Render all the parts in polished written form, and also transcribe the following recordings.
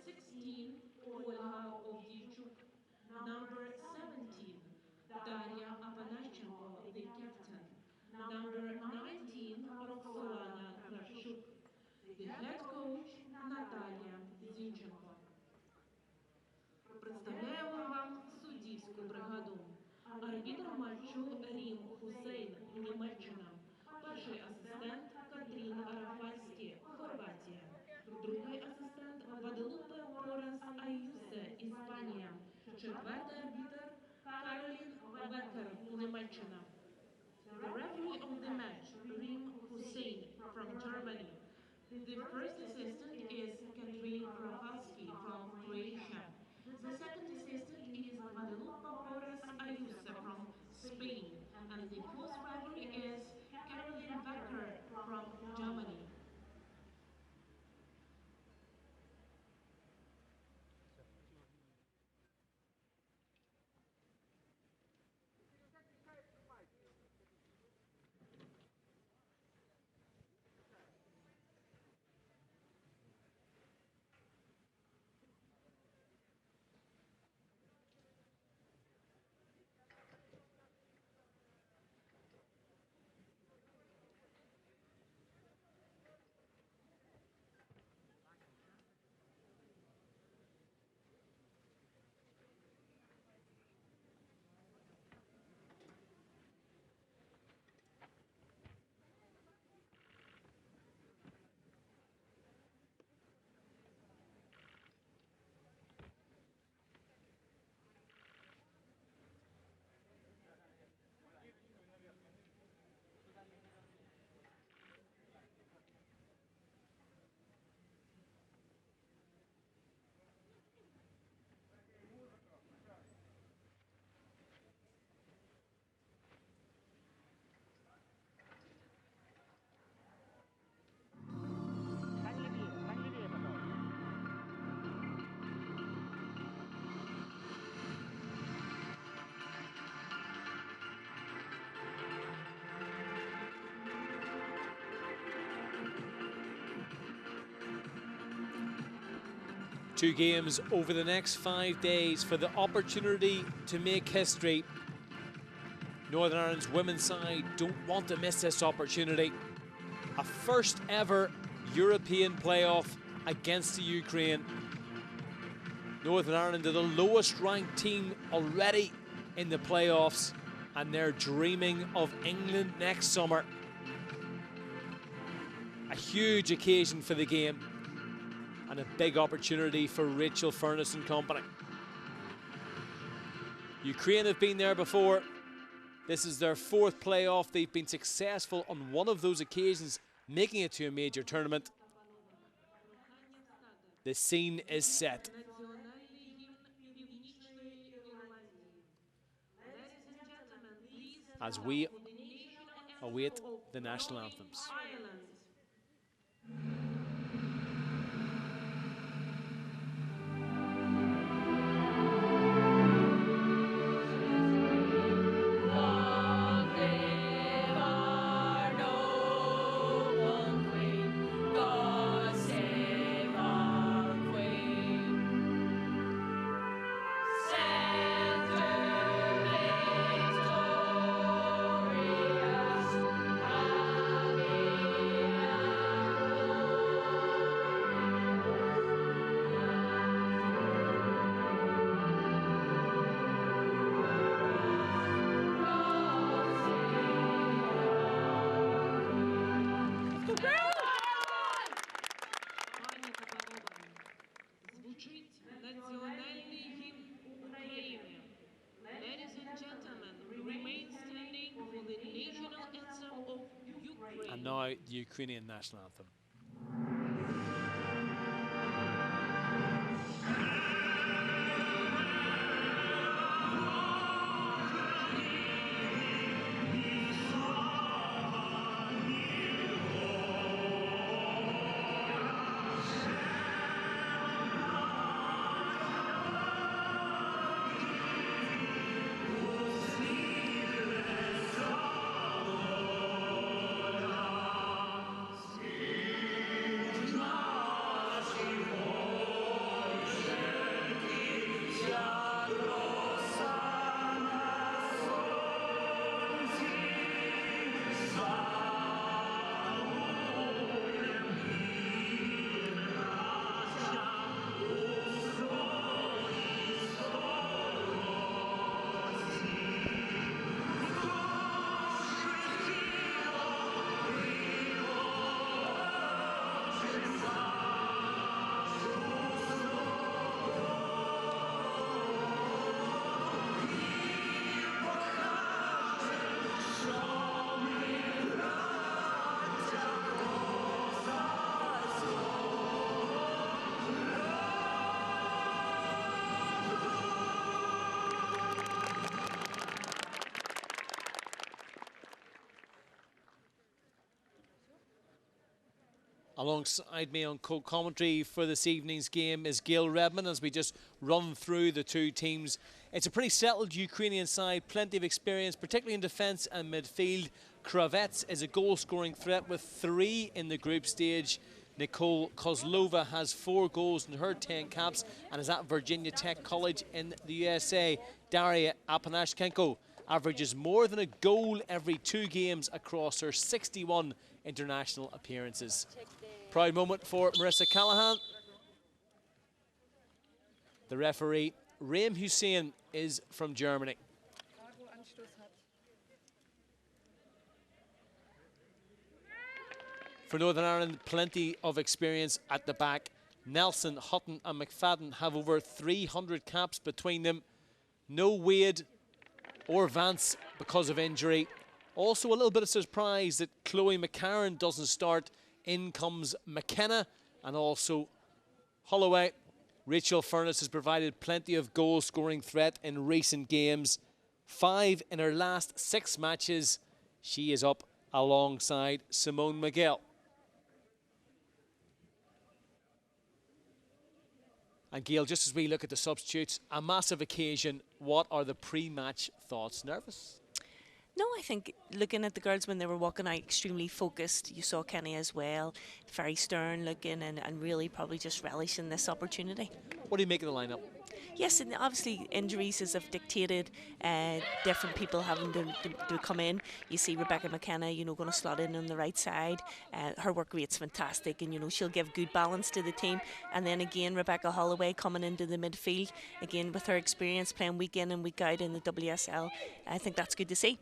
16, Olga Ovdichuk. Number 17, Daria Apanashenko, the captain. Number 19, Roxolana Kravchuk. The head coach Наталія Зінченко. Представляємо вам суддівську бригаду. Арбітр матчу Рім Хусейн, Німеччина. Перший асистент Катрін Рафальські, Хорватія. Другий асистент Гваделупе Порес Аюсе, Іспанія. Четвертий арбітр Каролін Векер, Німеччина. The referee of the match, Rim Hussein from Germany. The first assistant is Katrin Rafalski from Croatia. The second assistant is Guadalupe Porras Ayusa from Spain. And the fourth referee is Caroline Becker from Germany. Two games over the next 5 days for the opportunity to make history. Northern Ireland's women's side don't want to miss this opportunity. A first ever European playoff against the Ukraine. Northern Ireland are the lowest ranked team already in the playoffs, and they're dreaming of England next summer. A huge occasion for the game, and a big opportunity for Rachel Furness and company. Ukraine have been there before. This is their fourth playoff. They've been successful on one of those occasions, making it to a major tournament. The scene is set. As we await the national anthems. Ladies and gentlemen, remain standing for the national anthem of Ukraine. And now the Ukrainian national anthem. Alongside me on co-commentary for this evening's game is Gail Redmond as we just run through the two teams. It's a pretty settled Ukrainian side, plenty of experience, particularly in defence and midfield. Kravets is a goal-scoring threat with 3 in the group stage. Nicole Kozlova has 4 goals in her 10 caps and is at Virginia Tech College in the USA. Daria Apanashchenko averages more than a goal every 2 games across her 61 international appearances. Proud moment for Marissa Callahan. The referee, Reem Hussein, is from Germany. For Northern Ireland, plenty of experience at the back. Nelson, Hutton and McFadden have over 300 caps between them. No Wade or Vance because of injury. Also a little bit of surprise that Chloe McCarron doesn't start. In comes McKenna and also Holloway. Rachel Furness has provided plenty of goal-scoring threat in recent games. 5 in her last 6 matches. She is up alongside Simone McGill. And Gail, just as we look at the substitutes, a massive occasion. What are the pre-match thoughts? Nervous? No, I think looking at the girls when they were walking out, extremely focused. You saw Kenny as well, very stern looking and really probably just relishing this opportunity. What do you make of the lineup? Yes, and obviously injuries have dictated different people having to come in. You see Rebecca McKenna, going to slot in on the right side. Her work rate's fantastic, and she'll give good balance to the team. And then again, Rebecca Holloway coming into the midfield again with her experience playing week in and week out in the WSL. I think that's good to see.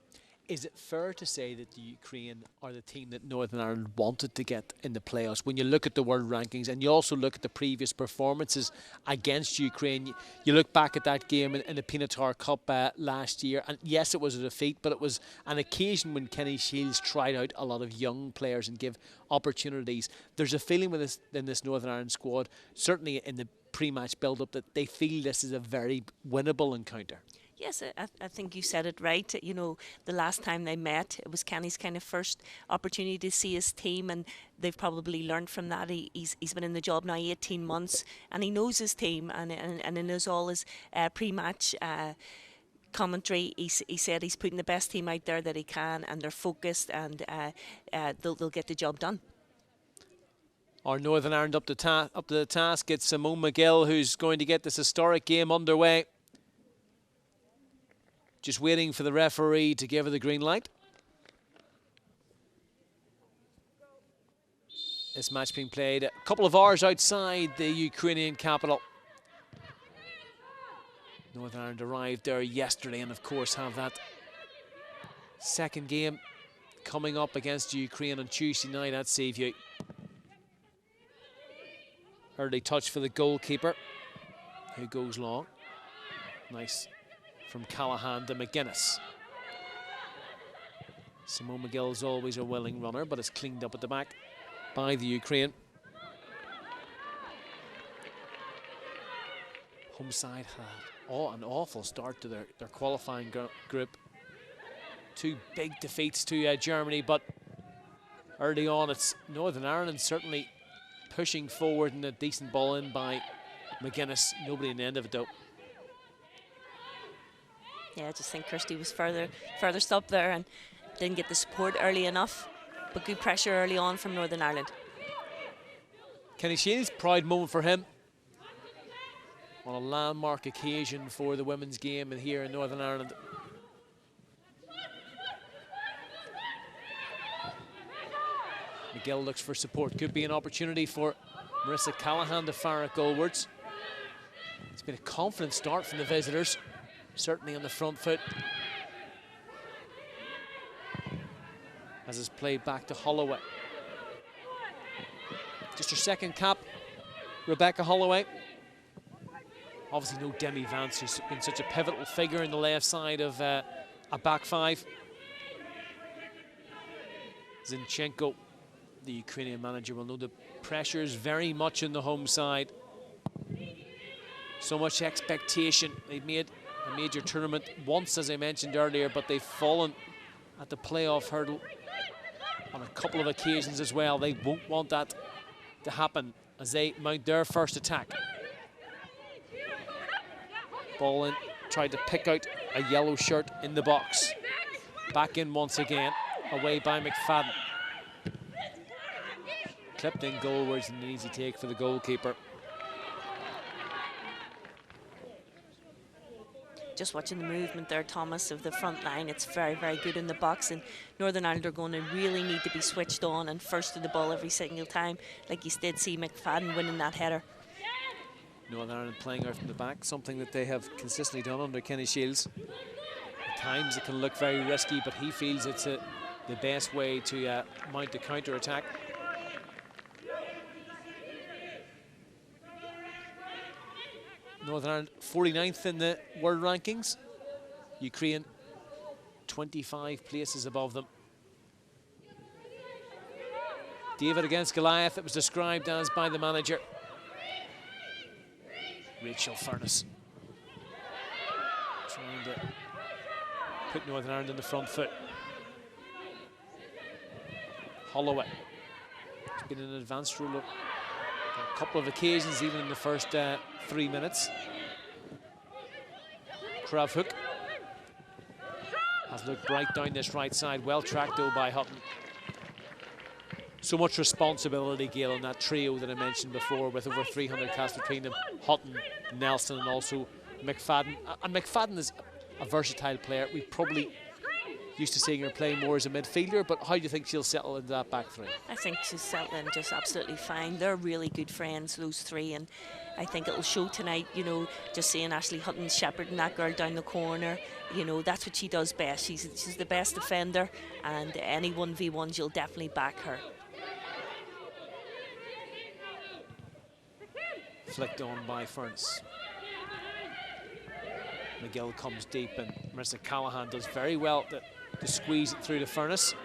Is it fair to say that the Ukraine are the team that Northern Ireland wanted to get in the playoffs? When you look at the world rankings and you also look at the previous performances against Ukraine, you look back at that game in the Pinatar Cup last year, and yes, it was a defeat, but it was an occasion when Kenny Shields tried out a lot of young players and give opportunities. There's a feeling in this Northern Ireland squad, certainly in the pre-match build-up, that they feel this is a very winnable encounter. Yes, I think you said it right. The last time they met, it was Kenny's kind of first opportunity to see his team, and they've probably learned from that. He's been in the job now 18 months, and he knows his team, and he knows all his pre-match commentary. He said he's putting the best team out there that he can, and they're focused, and they'll get the job done. Our Northern Ireland up to the task. It's Simone McGill who's going to get this historic game underway. Just waiting for the referee to give her the green light. This match being played a couple of hours outside the Ukrainian capital. Northern Ireland arrived there yesterday and of course have that second game coming up against Ukraine on Tuesday night at Seaview. Early touch for the goalkeeper, who goes long. Nice from Callahan to McGuinness. Simone McGill is always a willing runner, but it's cleaned up at the back by the Ukraine. Home side had an awful start to their qualifying group. 2 big defeats to Germany, but early on it's Northern Ireland certainly pushing forward, and a decent ball in by McGuinness. Nobody in the end of it though. Yeah, I just think Kirsty was furthest up there and didn't get the support early enough, but good pressure early on from Northern Ireland. Kenny Shields, proud moment for him on a landmark occasion for the women's game here in Northern Ireland. McGill looks for support. Could be an opportunity for Marissa Callahan to fire it goalwards. It's been a confident start from the visitors, certainly on the front foot. As it's played back to Holloway. Just her second cap, Rebecca Holloway. Obviously no Demi Vance, who's been such a pivotal figure in the left side of a back five. Zinchenko, the Ukrainian manager, will know the pressures very much in the home side. So much expectation. They've made a major tournament once, as I mentioned earlier, but they've fallen at the playoff hurdle on a couple of occasions as well. They won't want that to happen as they mount their first attack. Ball in, tried to pick out a yellow shirt in the box. Back in once again, away by McFadden. Clipped in goalwards and an easy take for the goalkeeper. Just watching the movement there, Thomas, of the front line, it's very, very good in the box, and Northern Ireland are going to really need to be switched on and first to the ball every single time, like you did see McFadden winning that header. Northern Ireland playing out from the back, something that they have consistently done under Kenny Shields. At times it can look very risky, but he feels it's the best way to mount the counter-attack. Northern Ireland 49th in the world rankings. Ukraine 25 places above them. David against Goliath, it was described as by the manager. Rachel Furness trying to put Northern Ireland in the front foot. Holloway. It's been an advanced rule on a couple of occasions, even in the first 3 minutes. Kravhook has looked bright down this right side. Well tracked though by Hutton. So much responsibility, Gail, in that trio that I mentioned before, with over 300 casts between them. Hutton, Nelson, and also McFadden. And McFadden is a versatile player. We probably used to seeing her play more as a midfielder, but how do you think she'll settle into that back three? I think she's settling just absolutely fine. They're really good friends, those three, and I think it'll show tonight, you know, just seeing Ashley Hutton shepherding that girl down the corner. You know, that's what she does best. She's the best defender, and any 1v1s, you'll definitely back her. Flicked on by Furness. McGill comes deep, and Marissa Callahan does very well to squeeze it through to Furness.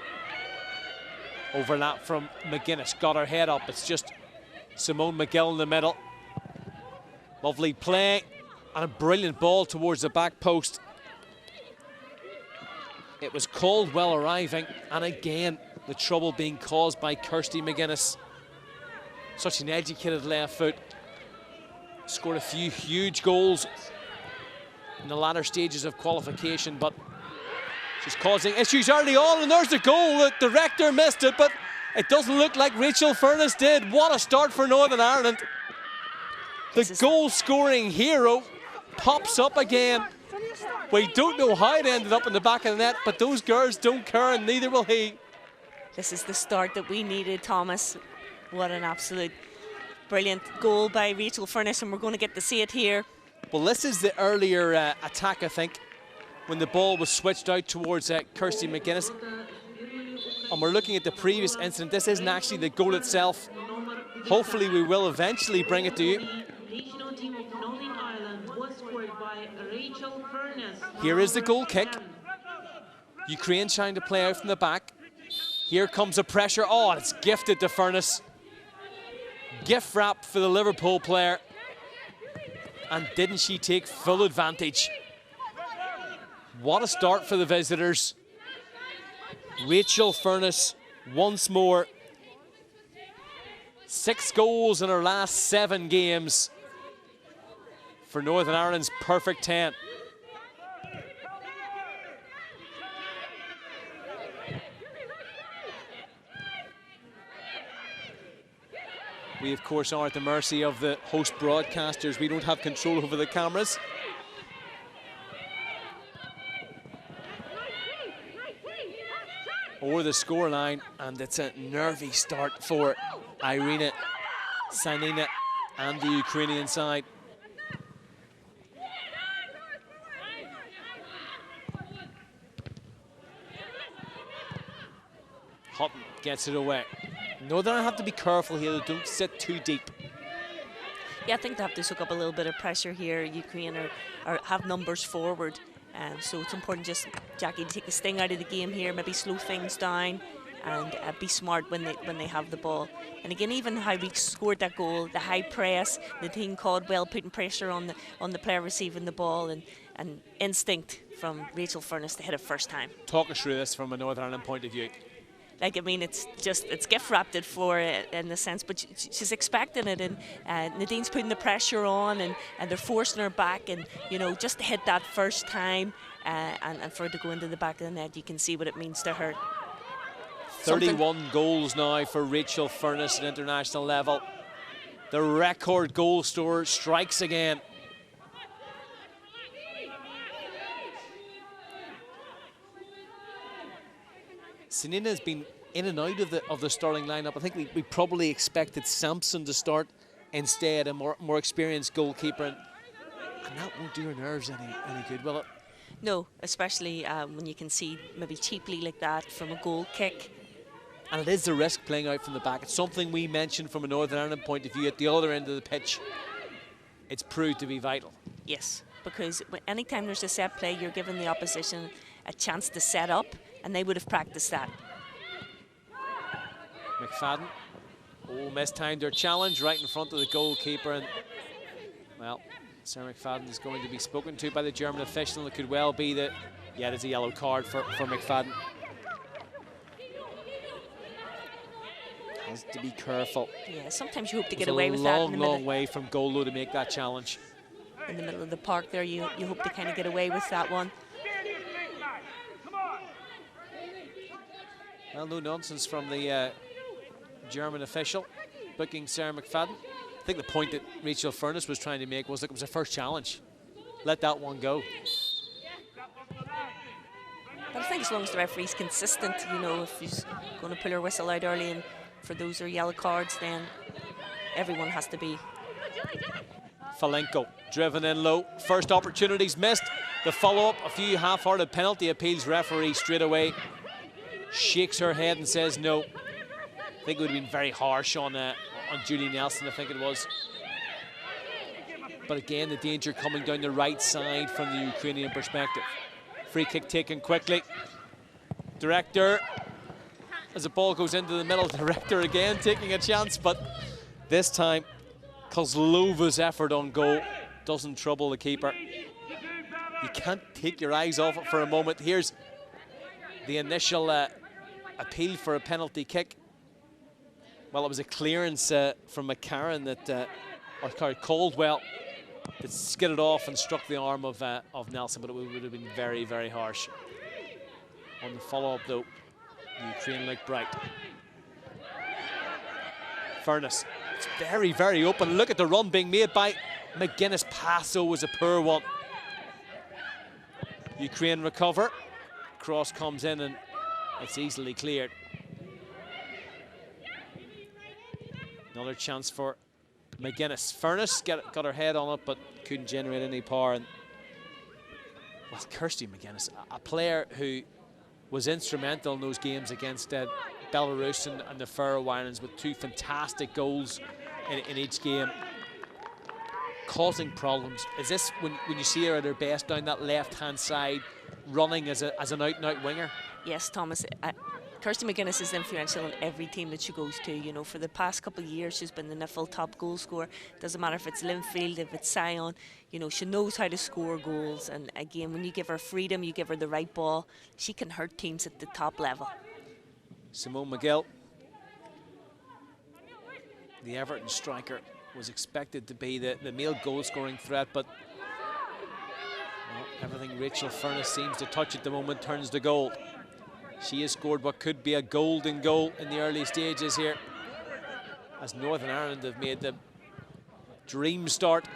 Overlap from McGuinness, got her head up. It's just Simone McGill in the middle. Lovely play, and a brilliant ball towards the back post. It was Caldwell arriving, and again, the trouble being caused by Kirsty McGuinness. Such an educated left foot. Scored a few huge goals in the latter stages of qualification, but she's causing issues early on, and there's the goal. The director missed it, but it doesn't look like Rachel Furness did. What a start for Northern Ireland. The goal-scoring hero pops up again. We don't know how it ended up in the back of the net, but those girls don't care, and neither will he. This is the start that we needed, Thomas. What an absolute brilliant goal by Rachel Furness, and we're going to get to see it here. Well, this is the earlier attack, I think, when the ball was switched out towards Kirsty McGuinness. And we're looking at the previous incident. This isn't actually the goal itself. Hopefully we will eventually bring it to you. Here is the goal kick. Ukraine trying to play out from the back. Here comes the pressure. Oh, and it's gifted to Furness. Gift wrap for the Liverpool player. And didn't she take full advantage? What a start for the visitors. Rachel Furness once more. 6 goals in her last 7 games for Northern Ireland's perfect 10. We, of course, are at the mercy of the host broadcasters. We don't have control over the cameras. Or the scoreline, and it's a nervy start for Irina Sanina and the Ukrainian side. Hutton gets it away. Northern Ireland have to be careful here, they don't sit too deep. Yeah, I think they have to soak up a little bit of pressure here. Ukraine have numbers forward, so it's important just, Jackie, to take the sting out of the game here, maybe slow things down and be smart when they have the ball. And again, even how we scored that goal, the high press, the team Caldwell putting pressure on the player receiving the ball, and instinct from Rachel Furness to hit it first time. Talk us through this from a Northern Ireland point of view. Like, I mean, it's gift wrapped it for in the sense, but she's expecting it, and Nadine's putting the pressure on, and they're forcing her back, and just to hit that first time, and for it to go into the back of the net, you can see what it means to her. 31 goals now for Rachel Furness at international level. The record goal scorer strikes again. Sanina has been in and out of the starting lineup. I think we probably expected Sampson to start instead, a more experienced goalkeeper, and that won't do her nerves any good, will it? No, especially when you can see maybe cheaply like that from a goal kick. And it is the risk playing out from the back. It's something we mentioned from a Northern Ireland point of view at the other end of the pitch. It's proved to be vital. Yes, because anytime there's a set play, you're giving the opposition a chance to set up, and they would have practiced that. McFadden, mistimed her challenge right in front of the goalkeeper, and well, Sarah McFadden is going to be spoken to by the German official. It could well be that, yeah, there's a yellow card for McFadden. Has to be careful. Yeah, sometimes you hope to get away with that. Long way from goal though to make that challenge. In the middle of the park there, you hope to kind of get away with that one. Well, no nonsense from the German official booking Sarah McFadden. I think the point that Rachel Furness was trying to make was, look, it was a first challenge. Let that one go. But I think as long as the referee's consistent, if he's going to pull her whistle out early and for those are yellow cards, then everyone has to be. Falenko driven in low. First opportunity's missed. The follow-up, a few half-hearted penalty appeals. Referee straight away shakes her head and says no. I think it would have been very harsh on Julie Nelson, I think it was. But again, the danger coming down the right side from the Ukrainian perspective. Free kick taken quickly. Director, as the ball goes into the middle, Director again taking a chance, but this time Kozlova's effort on goal doesn't trouble the keeper. You can't take your eyes off it for a moment. Here's the initial appeal for a penalty kick. Well, it was a clearance from McCarran or Caldwell that skidded off and struck the arm of Nelson, but it would have been very, very harsh. On the follow-up, though, the Ukraine looked bright. Furness, it's very, very open. Look at the run being made by McGuinness. Passo was a poor one. Ukraine recover. Cross comes in and it's easily cleared. Another chance for McGuinness. Furness got her head on it, but couldn't generate any power. And, well, Kirsty McGuinness, a player who was instrumental in those games against Belarus and the Faroe Islands, with two fantastic goals in each game, causing problems. Is this when you see her at her best down that left-hand side, running as an out-and-out winger? Yes, Thomas. Kirsty McGuinness is influential in every team that she goes to. For the past couple of years, she's been the NIFL top goal scorer. Doesn't matter if it's Linfield, if it's Sion. She knows how to score goals. And again, when you give her freedom, you give her the right ball, she can hurt teams at the top level. Simone McGill, the Everton striker, was expected to be the male goal-scoring threat, but well, everything Rachel Furness seems to touch at the moment turns to gold. She has scored what could be a golden goal in the early stages here, as Northern Ireland have made the dream start.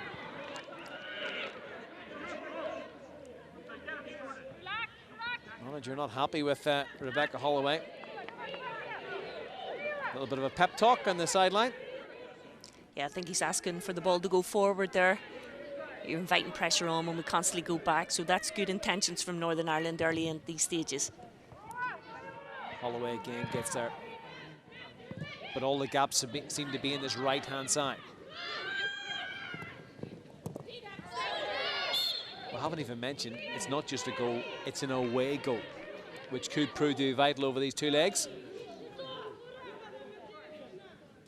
Manager not happy with Rebecca Holloway. A little bit of a pep talk on the sideline. Yeah, I think he's asking for the ball to go forward there. You're inviting pressure on when we constantly go back, so that's good intentions from Northern Ireland early in these stages. Holloway again gets there, but all the gaps seem to be in this right-hand side. We haven't even mentioned, it's not just a goal, it's an away goal, which could prove to be vital over these two legs.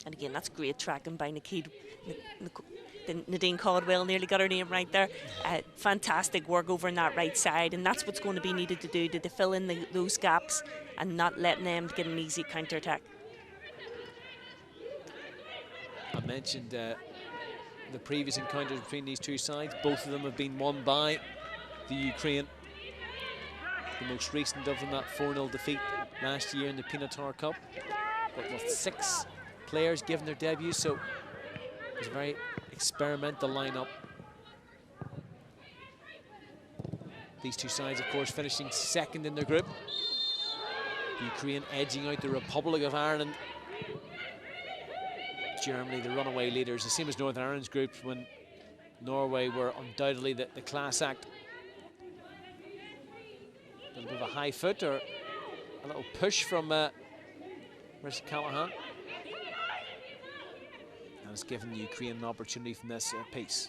And again, that's great tracking by Nadine Caldwell, nearly got her name right there. Fantastic work over on that right side, and that's what's going to be needed to do to fill in those gaps and not letting them get an easy counter-attack. I mentioned the previous encounters between these two sides. Both of them have been won by the Ukraine. The most recent of them, that 4-0 defeat last year in the Pinatar Cup. But with 6 players given their debut, so it was a very experimental lineup. These two sides, of course, finishing second in their group. The Ukraine edging out the Republic of Ireland. Germany, the runaway leaders, the same as Northern Ireland's group when Norway were undoubtedly the class act. A little bit of a high foot or a little push from Marissa Callahan. And it's given the Ukraine an opportunity from this piece.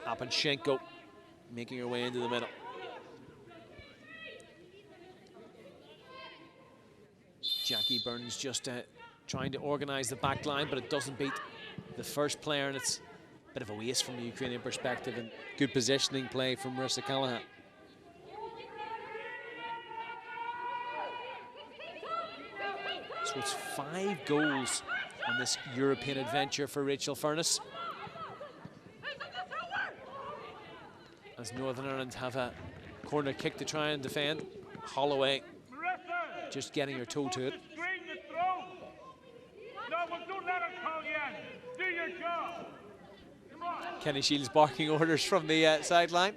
Apanchenko making her way into the middle. Jackie Burns just trying to organise the back line, but it doesn't beat the first player, and it's a bit of a waste from the Ukrainian perspective, and good positioning play from Marissa Callahan. So it's 5 goals on this European adventure for Rachel Furness, as Northern Ireland have a corner kick to try and defend. Holloway just getting her toe to it. Kenny Shields barking orders from the sideline.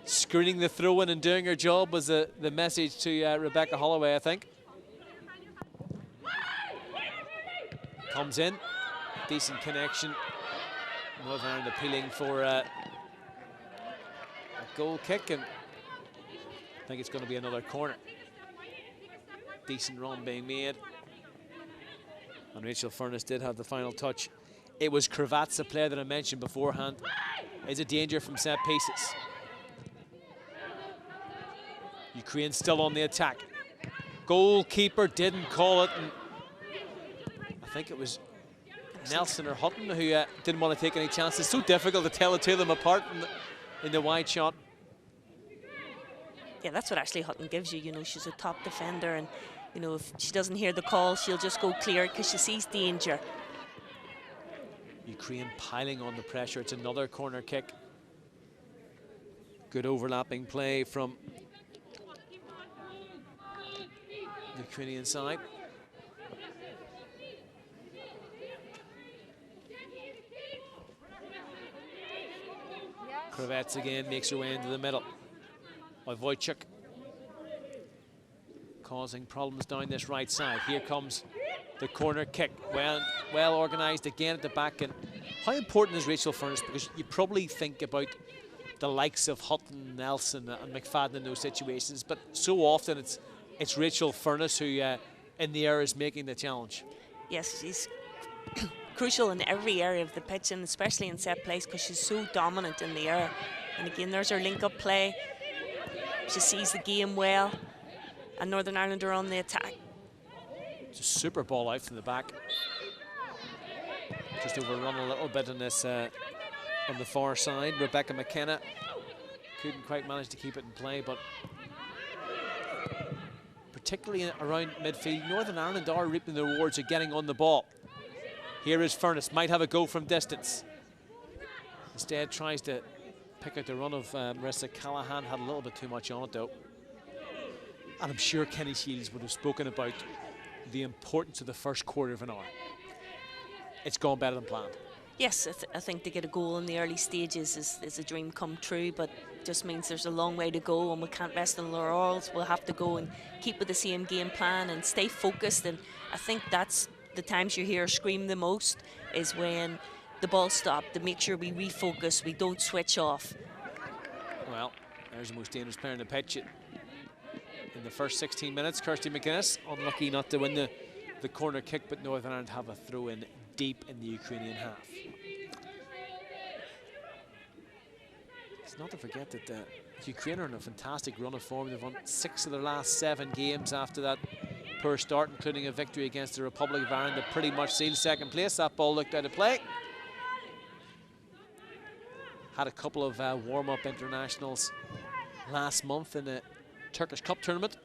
Screening the throw-in and doing her job was the message to Rebecca Holloway, I think. Comes in, decent connection. Northern Ireland appealing for a goal kick, and I think it's going to be another corner. Decent run being made. And Rachel Furness did have the final touch. It was Kravac, the player that I mentioned beforehand, is a danger from set pieces. Ukraine still on the attack. Goalkeeper didn't call it, and I think it was Nelson or Hutton who didn't want to take any chances. It's so difficult to tell the two of them apart in the wide shot. Yeah, that's what Ashley Hutton gives you. You know, she's a top defender, and you know, if she doesn't hear the call, she'll just go clear because she sees danger. Ukraine piling on the pressure. It's another corner kick. Good overlapping play from the Ukrainian side. Kravac again makes her way into the middle. Wojciech causing problems down this right side. Here comes the corner kick. Well organised again at the back. And how important is Rachel Furness? Because you probably think about the likes of Hutton, Nelson and McFadden in those situations, but so often it's Rachel Furness who in the air is making the challenge. Yes, she's crucial in every area of the pitch, and especially in set plays, because she's so dominant in the air. And again, there's her link-up play. She sees the game well, and Northern Ireland are on the attack. It's a super ball out from the back. Just overrun a little bit on this on the far side. Rebecca McKenna couldn't quite manage to keep it in play, but particularly around midfield, Northern Ireland are reaping the rewards of getting on the ball. Here is Furness, might have a go from distance. Instead tries to pick out the run of Marissa Callahan, had a little bit too much on it though. And I'm sure Kenny Shields would have spoken about the importance of the first quarter of an hour. It's gone better than planned. Yes, I think to get a goal in the early stages is a dream come true, but just means there's a long way to go, and we can't rest on our laurels. We'll have to go and keep with the same game plan and stay focused. And I think that's the times you hear her scream the most, is when the ball stopped, to make sure we refocus, we don't switch off. Well, there's the most dangerous player on the pitch in the first 16 minutes. Kirsty McGuinness, unlucky not to win the corner kick, but Northern Ireland have a throw in deep in the Ukrainian half. It's not to forget that the Ukraine are in a fantastic run of form. They've won 6 of their last 7 games after that poor start, including a victory against the Republic of Ireland that pretty much sealed second place. That ball looked out of play. had a couple of warm-up internationals last month in the Turkish Cup tournament.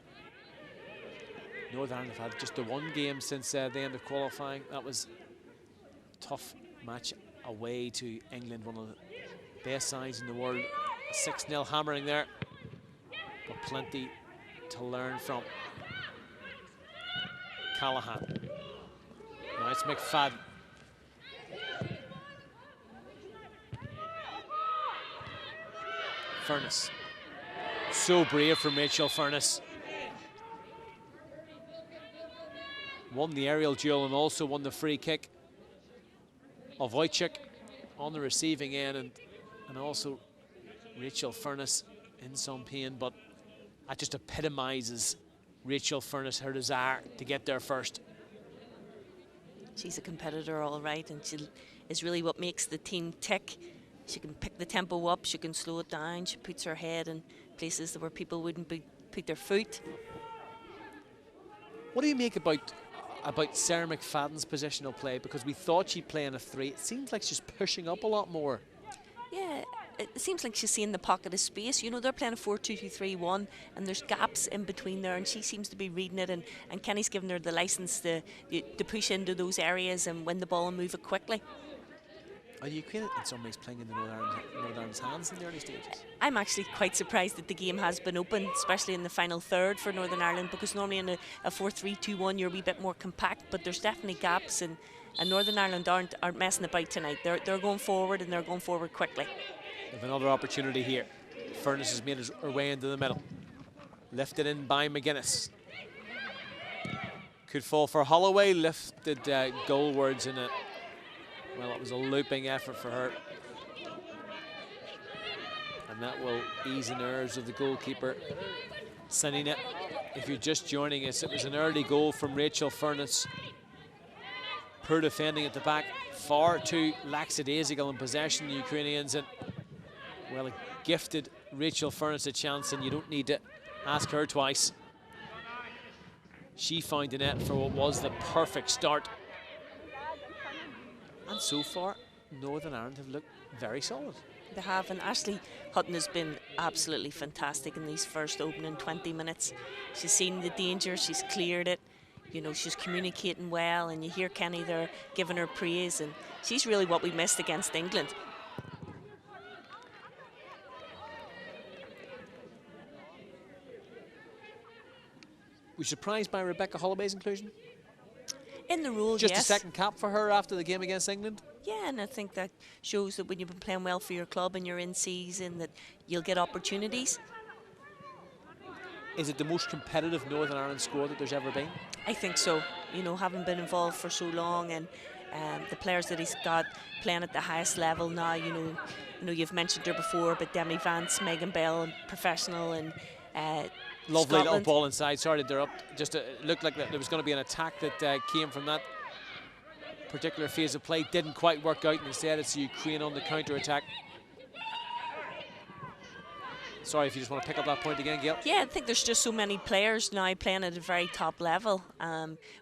Northern Ireland have had just the one game since the end of qualifying. That was a tough match away to England, one of the best sides in the world. A 6-0 hammering there, but plenty to learn from. Callahan. Now it's McFadden. Furness. So brave from Rachel Furness. Won the aerial duel and also won the free kick of Wojcik on the receiving end, and also Rachel Furness in some pain, but that just epitomizes Rachel Furness, her desire to get there first. She's a competitor, all right, and she is really what makes the team tick. She can pick the tempo up, she can slow it down, she puts her head in places where people wouldn't put their foot. What do you make about Sarah McFadden's positional play? Because we thought she'd play in a 3. It seems like she's pushing up a lot more. Yeah, it seems like she's seeing the pocket of space. You know, they're playing a 4-2-2-3-1, and there's gaps in between there, and she seems to be reading it, and Kenny's giving her the license to push into those areas and win the ball and move it quickly. Are Ukraine in some ways playing in the Northern Ireland's hands in the early stages? I'm actually quite surprised that the game has been open, especially in the final third for Northern Ireland, because normally in a 4-3-2-1 you're a wee bit more compact, but there's definitely gaps, and Northern Ireland aren't messing about tonight. They're going forward, and they're going forward quickly. We have another opportunity here. Furness has made her way into the middle. Lifted in by McGuinness. Could fall for Holloway, lifted goalwards in it. Well, it was a looping effort for her. And that will ease the nerves of the goalkeeper, Sanina. If you're just joining us, it was an early goal from Rachel Furness. Poor defending at the back, far too lackadaisical in possession, the Ukrainians. And, well, it gifted Rachel Furness a chance, and you don't need to ask her twice. She found the net for what was the perfect start. And so far, Northern Ireland have looked very solid. They have, and Ashley Hutton has been absolutely fantastic in these first opening 20 minutes. She's seen the danger, she's cleared it. You know, she's communicating well, and you hear Kenny there giving her praise, and she's really what we missed against England. Were you surprised by Rebecca Holloway's inclusion? In the role, Just yes. a second cap for her after the game against England? Yeah, and I think that shows that when you've been playing well for your club and you're in season, that you'll get opportunities. Is it the most competitive Northern Ireland squad that there's ever been? I think so. You know, having been involved for so long, and the players that he's got playing at the highest level now, you know, you've mentioned her before, but Demi Vance, Megan Bell, professional, and lovely little Scotland. ball inside. Sorry to interrupt. Just it looked like there was going to be an attack that came from that particular phase of play. Didn't quite work out. Instead, it's Ukraine on the counter-attack. Sorry if you just want to pick up that point again, Gail. Yeah, I think there's just so many players now playing at a very top level,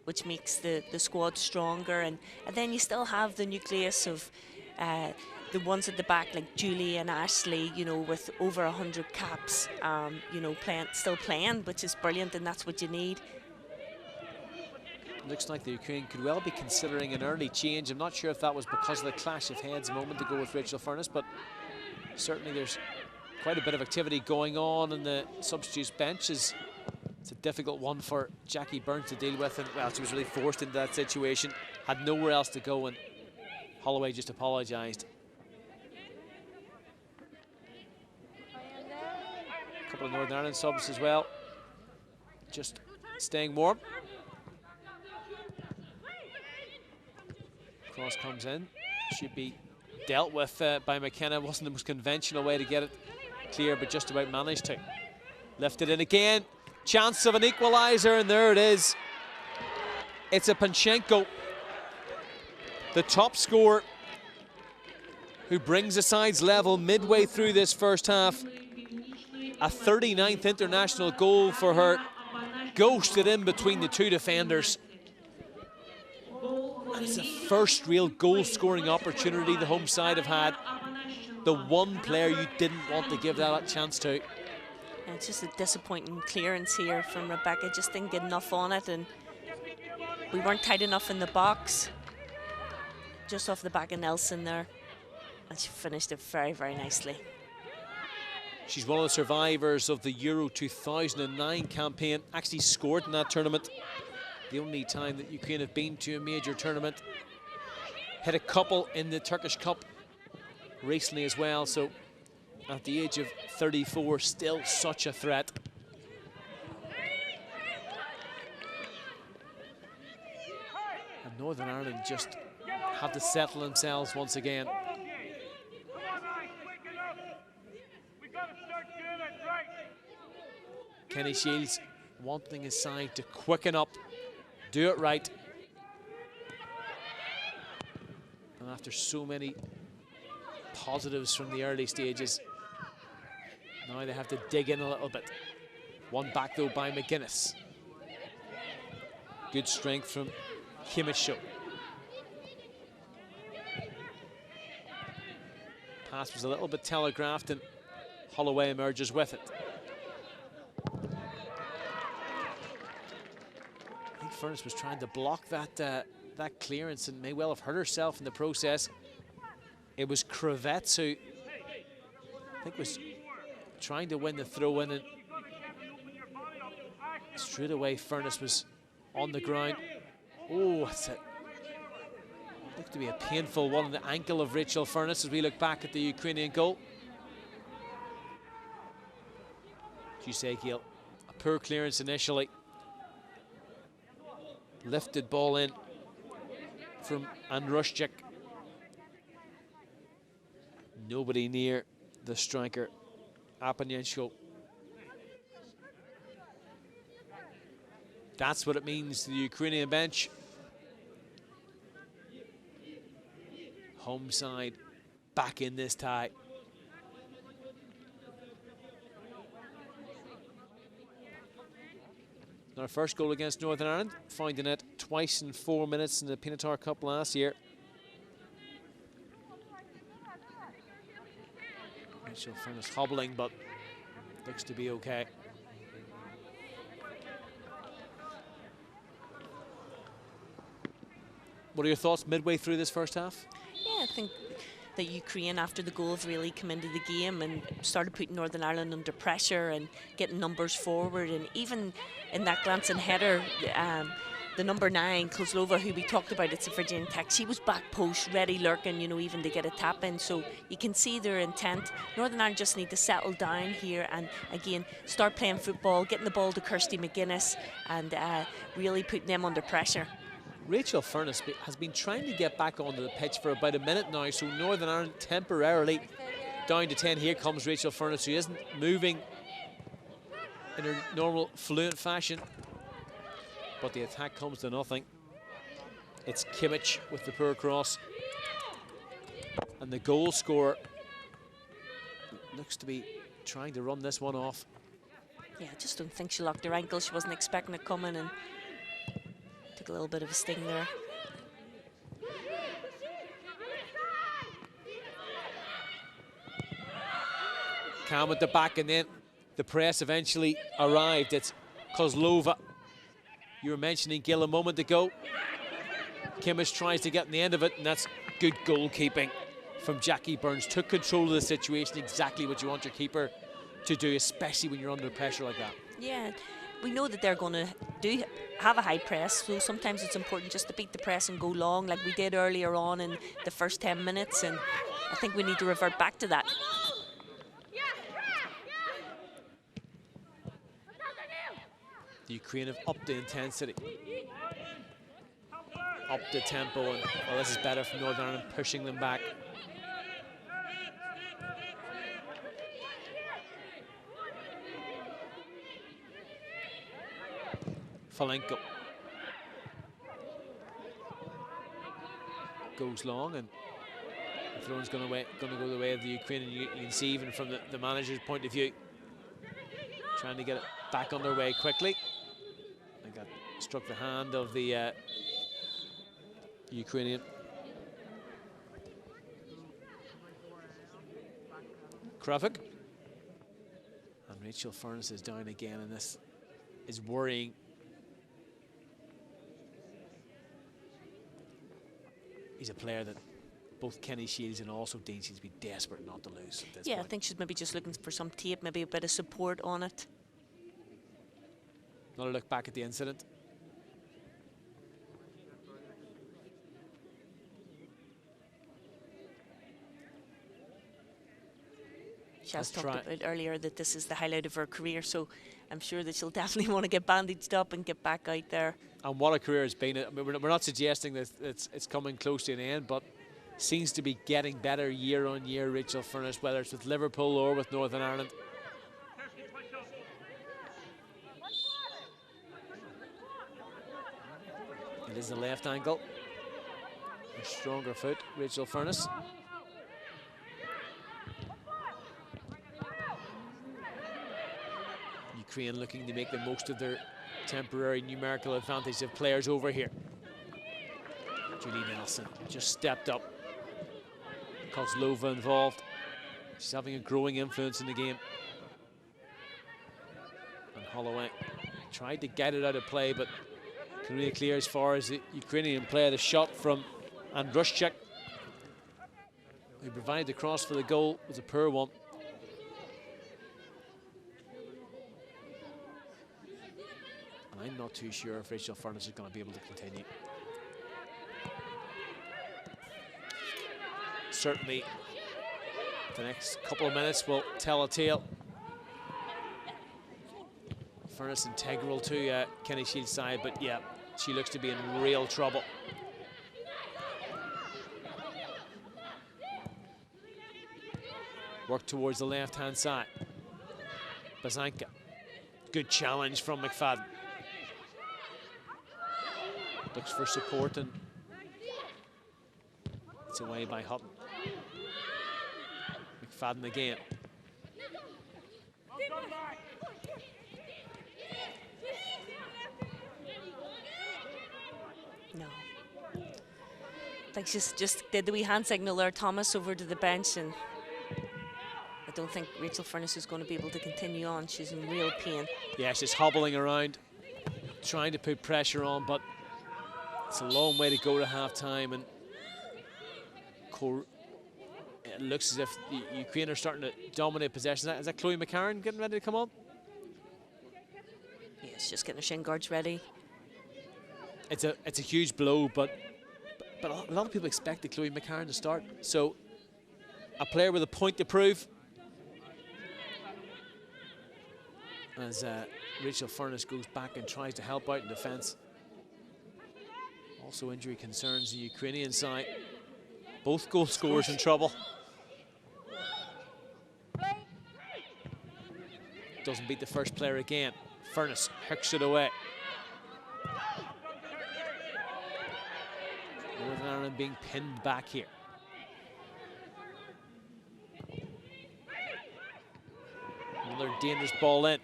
which makes the squad stronger. And then you still have the nucleus of the ones at the back, like Julie and Ashley, you know, with over 100 caps, you know, still playing, which is brilliant, and that's what you need. Looks like the Ukraine could well be considering an early change. I'm not sure if that was because of the clash of heads a moment ago with Rachel Furness, but certainly there's quite a bit of activity going on in the substitutes bench. It's a difficult one for Jackie Burns to deal with, and well, she was really forced into that situation, had nowhere else to go, and Holloway just apologised. A couple of Northern Ireland subs as well, just staying warm. Cross comes in, should be dealt with by McKenna. Wasn't the most conventional way to get it clear, but just about managed to. Lifted in again, chance of an equaliser, and there it is. It's a Panchenko, the top scorer, who brings the sides level midway through this first half. A 39th international goal for her, ghosted in between the two defenders. And it's the first real goal-scoring opportunity the home side have had the one player you didn't want to give that chance to. And it's just a disappointing clearance here from Rebecca. Just didn't get enough on it, and we weren't tight enough in the box. Just off the back of Nelson there. And she finished it very, very nicely. She's one of the survivors of the Euro 2009 campaign. Actually scored in that tournament. The only time that Ukraine have been to a major tournament. Hit a couple in the Turkish Cup recently as well. So at the age of 34, still such a threat. And Northern Ireland just have to settle themselves once again. Kenny Shields wanting his side to quicken up, do it right. And after so many positives from the early stages, now they have to dig in a little bit. One back though by McGuinness. Good strength from Kimmich. Pass was a little bit telegraphed and Holloway emerges with it. I think Furness was trying to block that clearance and may well have hurt herself in the process. It was Kravets who I think was trying to win the throw in, and straight away Furness was on the ground. Oh, it's a looked to be a painful one on the ankle of Rachel Furness as we look back at the Ukrainian goal. As you say, Gail, a poor clearance initially. Lifted ball in from Andrushchik. Nobody near the striker, Apanyenko. That's what it means to the Ukrainian bench. Home side back in this tie. Our first goal against Northern Ireland, finding it twice in 4 minutes in the Pinatar Cup last year. Rachel Furness hobbling, but looks to be okay. What are your thoughts midway through this first half? Yeah, I think that Ukraine, after the goal, have really come into the game and started putting Northern Ireland under pressure and getting numbers forward. And even in that glancing header, the number 9, Kozlova, who we talked about, it's a Virginia Tech, she was back post, ready lurking, you know, even to get a tap in. So you can see their intent. Northern Ireland just need to settle down here and, again, start playing football, getting the ball to Kirsty McGuinness and really putting them under pressure. Rachel Furness has been trying to get back onto the pitch for about a minute now, so Northern Ireland temporarily down to 10. Here comes Rachel Furness, who isn't moving in her normal fluent fashion, but the attack comes to nothing. It's Kimmich with the poor cross, and the goal scorer looks to be trying to run this one off. Yeah, I just don't think she locked her ankle. She wasn't expecting it coming and took a little bit of a sting there. Calm at the back, and then the press eventually arrived. It's Kozlova. You were mentioning Gil a moment ago. Kimmich tries to get in the end of it, and that's good goalkeeping from Jackie Burns. Took control of the situation, exactly what you want your keeper to do, especially when you're under pressure like that. Yeah, we know that they're going to have a high press, so sometimes it's important just to beat the press and go long like we did earlier on in the first 10 minutes, and I think we need to revert back to that. The Ukraine have upped the intensity, upped the tempo, and well, this is better for Northern Ireland, pushing them back. Falenko goes long, and the throw is going to go the way of the Ukrainian. You can see even from the manager's point of view, trying to get it back underway quickly. I got struck the hand of the Ukrainian. Kravik. And Rachel Furness is down again, and this is worrying. He's a player that both Kenny Shields and also Dean seems to be desperate not to lose at this Yeah, point. I think she's maybe just looking for some tape, maybe a bit of support on it. Another look back at the incident. She has Let's try. talked about earlier that this is the highlight of her career, so I'm sure that she'll definitely want to get bandaged up and get back out there. And what a career it's been. I mean, we're not suggesting that it's coming close to an end, but seems to be getting better year on year, Rachel Furness, whether it's with Liverpool or with Northern Ireland. It is the left ankle. A stronger foot, Rachel Furness. Ukraine looking to make the most of their temporary numerical advantage of players over here. Julie Nelson just stepped up. Kozlova involved. She's having a growing influence in the game. And Holloway tried to get it out of play, but couldn't really clear as far as the Ukrainian player. The shot from Andrushchuk, who provided the cross for the goal, was a poor one. And I'm not too sure if Rachel Furness is going to be able to continue. Certainly, the next couple of minutes will tell a tale. Furness integral to Kenny Shields' side, but yeah, she looks to be in real trouble. Work towards the left-hand side. Bazanka. Good challenge from McFadden. Looks for support, and it's away by Hutton. McFadden again. No. Like she's just did the wee hand signal there, Thomas, over to the bench, and I don't think Rachel Furness is going to be able to continue on. She's in real pain. Yeah, she's hobbling around, trying to put pressure on, but it's a long way to go to half-time, and it looks as if the Ukraine are starting to dominate possession. Is that Chloe McCarron getting ready to come on? Yeah, she's just getting her shin guards ready. It's a huge blow, but a lot of people expected Chloe McCarron to start. So a player with a point to prove. As Rachel Furness goes back and tries to help out in defence. Also injury concerns the Ukrainian side. Both goal scorers in trouble. Doesn't beat the first player again. Furness hooks it away. Northern Ireland being pinned back here. Another dangerous ball in.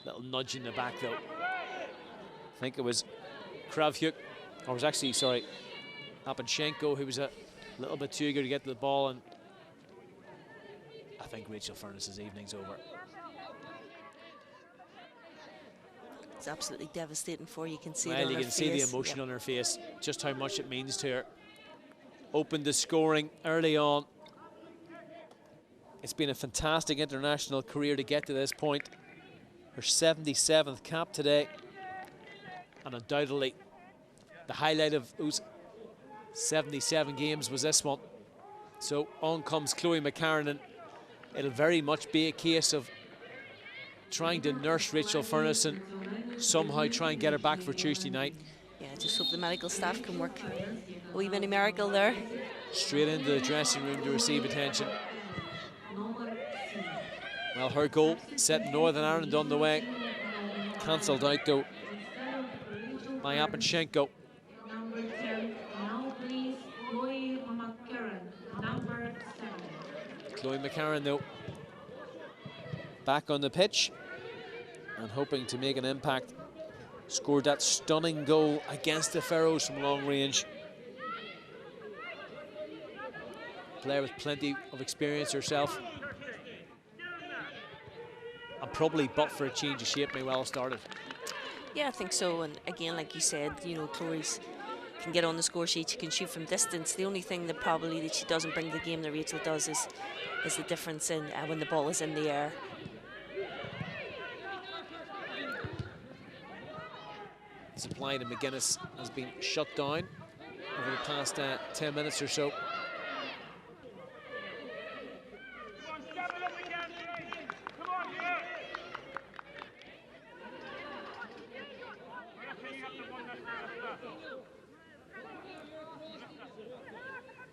Little nudge in the back though. I think it was Kravchuk, or was actually, sorry, Apanchenko, who was a little bit too eager to get to the ball, and I think Rachel Furness's evening's over. It's absolutely devastating for her. You can see it Well, on you her can see the face. emotion Yep. on her face, just how much it means to her. Opened the scoring early on. It's been a fantastic international career to get to this point. Her 77th cap today, and undoubtedly the highlight of those 77 games was this one. So on comes Chloe McCarron, and it'll very much be a case of trying to nurse Rachel Furness and somehow try and get her back for Tuesday night. Yeah, just hope the medical staff can work a wee mini miracle there. Straight into the dressing room to receive attention. Well, her goal set Northern Ireland on the way. Cancelled out though by Apanchenko. Number 10, now please, Chloe McCarron, number 7. Chloe McCarron though back on the pitch and hoping to make an impact. Scored that stunning goal against the Faroes from long range. Player with plenty of experience herself. and probably, but for a change of shape, may well have started. Yeah, I think so. And again, like you said, you know, Tori's can get on the score sheet. She can shoot from distance. The only thing that probably that she doesn't bring to the game that Rachel does is the difference in when the ball is in the air. Supply to McGuinness has been shut down over the past 10 minutes or so.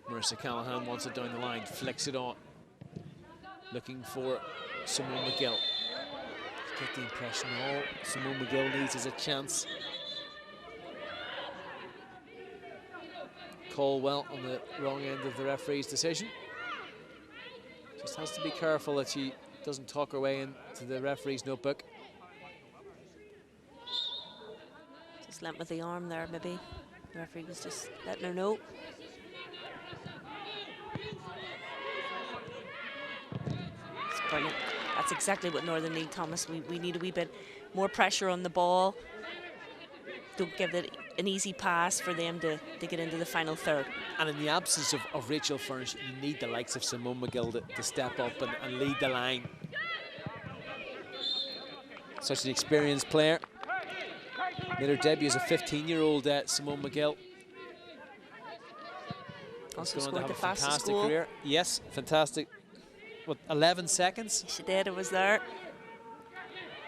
Marissa Callahan wants it down the line, flicks it on. Looking for Simone McGill. Get the impression all Simone McGill needs is a chance. Caldwell on the wrong end of the referee's decision. Just has to be careful that she doesn't talk her way into the referee's notebook. Just lent with the arm there, maybe. The referee was just letting her know. It's brilliant. That's exactly what Northern need, Thomas. We need a wee bit more pressure on the ball. Don't give it an easy pass for them to get into the final third. And in the absence of Rachel Furnish, you need the likes of Simone McGill to step up and lead the line. Such an experienced player. Made her debut as a 15-year-old Simone McGill. Also scored the fastest goal. Career. Yes, fantastic. What, 11 seconds? She did, it was there.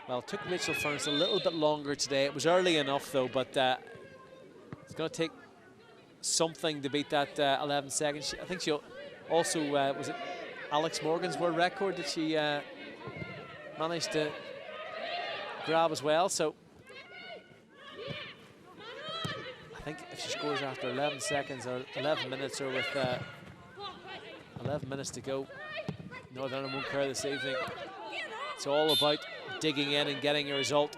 Well, it took Rachel Furnish a little bit longer today. It was early enough, though, but it's going to take something to beat that 11 seconds. I think she'll also, was it Alex Morgan's world record that she managed to grab as well? So I think if she scores after 11 seconds or 11 minutes, or with 11 minutes to go, Northern Ireland won't care this evening. It's all about digging in and getting a result.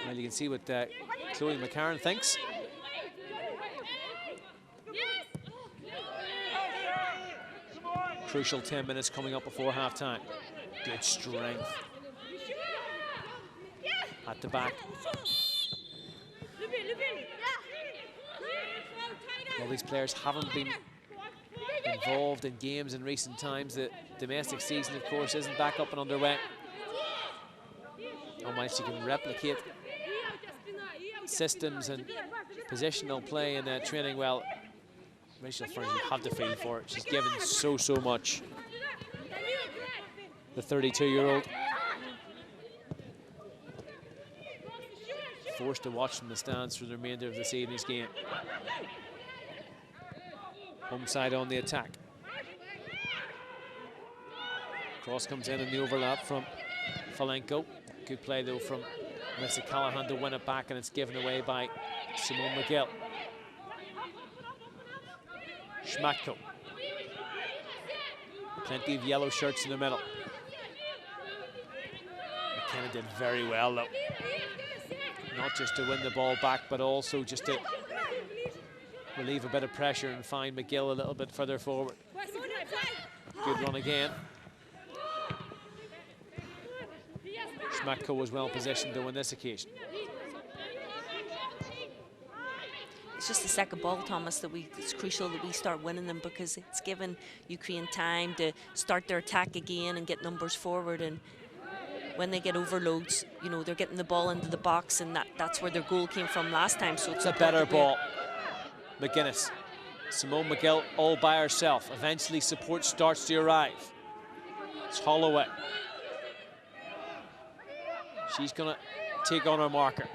Well, you can see what Chloe McCarron thinks. Crucial 10 minutes coming up before half-time. Good strength. At the back. Well, these players haven't been involved in games in recent times. The domestic season, of course, isn't back up and underway. How much you can replicate systems and positional play in training, well, Rachel Furnish, you have to feel for it. She's given so much. The 32-year-old. Forced to watch from the stands for the remainder of this evening's game. Home side on the attack. Cross comes in the overlap from Falenko. Good play though from Marissa Callahan to win it back, and it's given away by Simone McGill. Schmatko. Plenty of yellow shirts in the middle. McKenna did very well though. Not just to win the ball back, but also just to relieve a bit of pressure and find McGill a little bit further forward. Good run again. Schmatko was well positioned to win this occasion. It's just the second ball, Thomas, that it's crucial that we start winning them, because it's given Ukraine time to start their attack again and get numbers forward. And when they get overloads, you know, they're getting the ball into the box, and that's where their goal came from last time. So it's a better ball. McGuinness. Simone McGill all by herself. Eventually support starts to arrive. It's Holloway. She's going to take on her marker.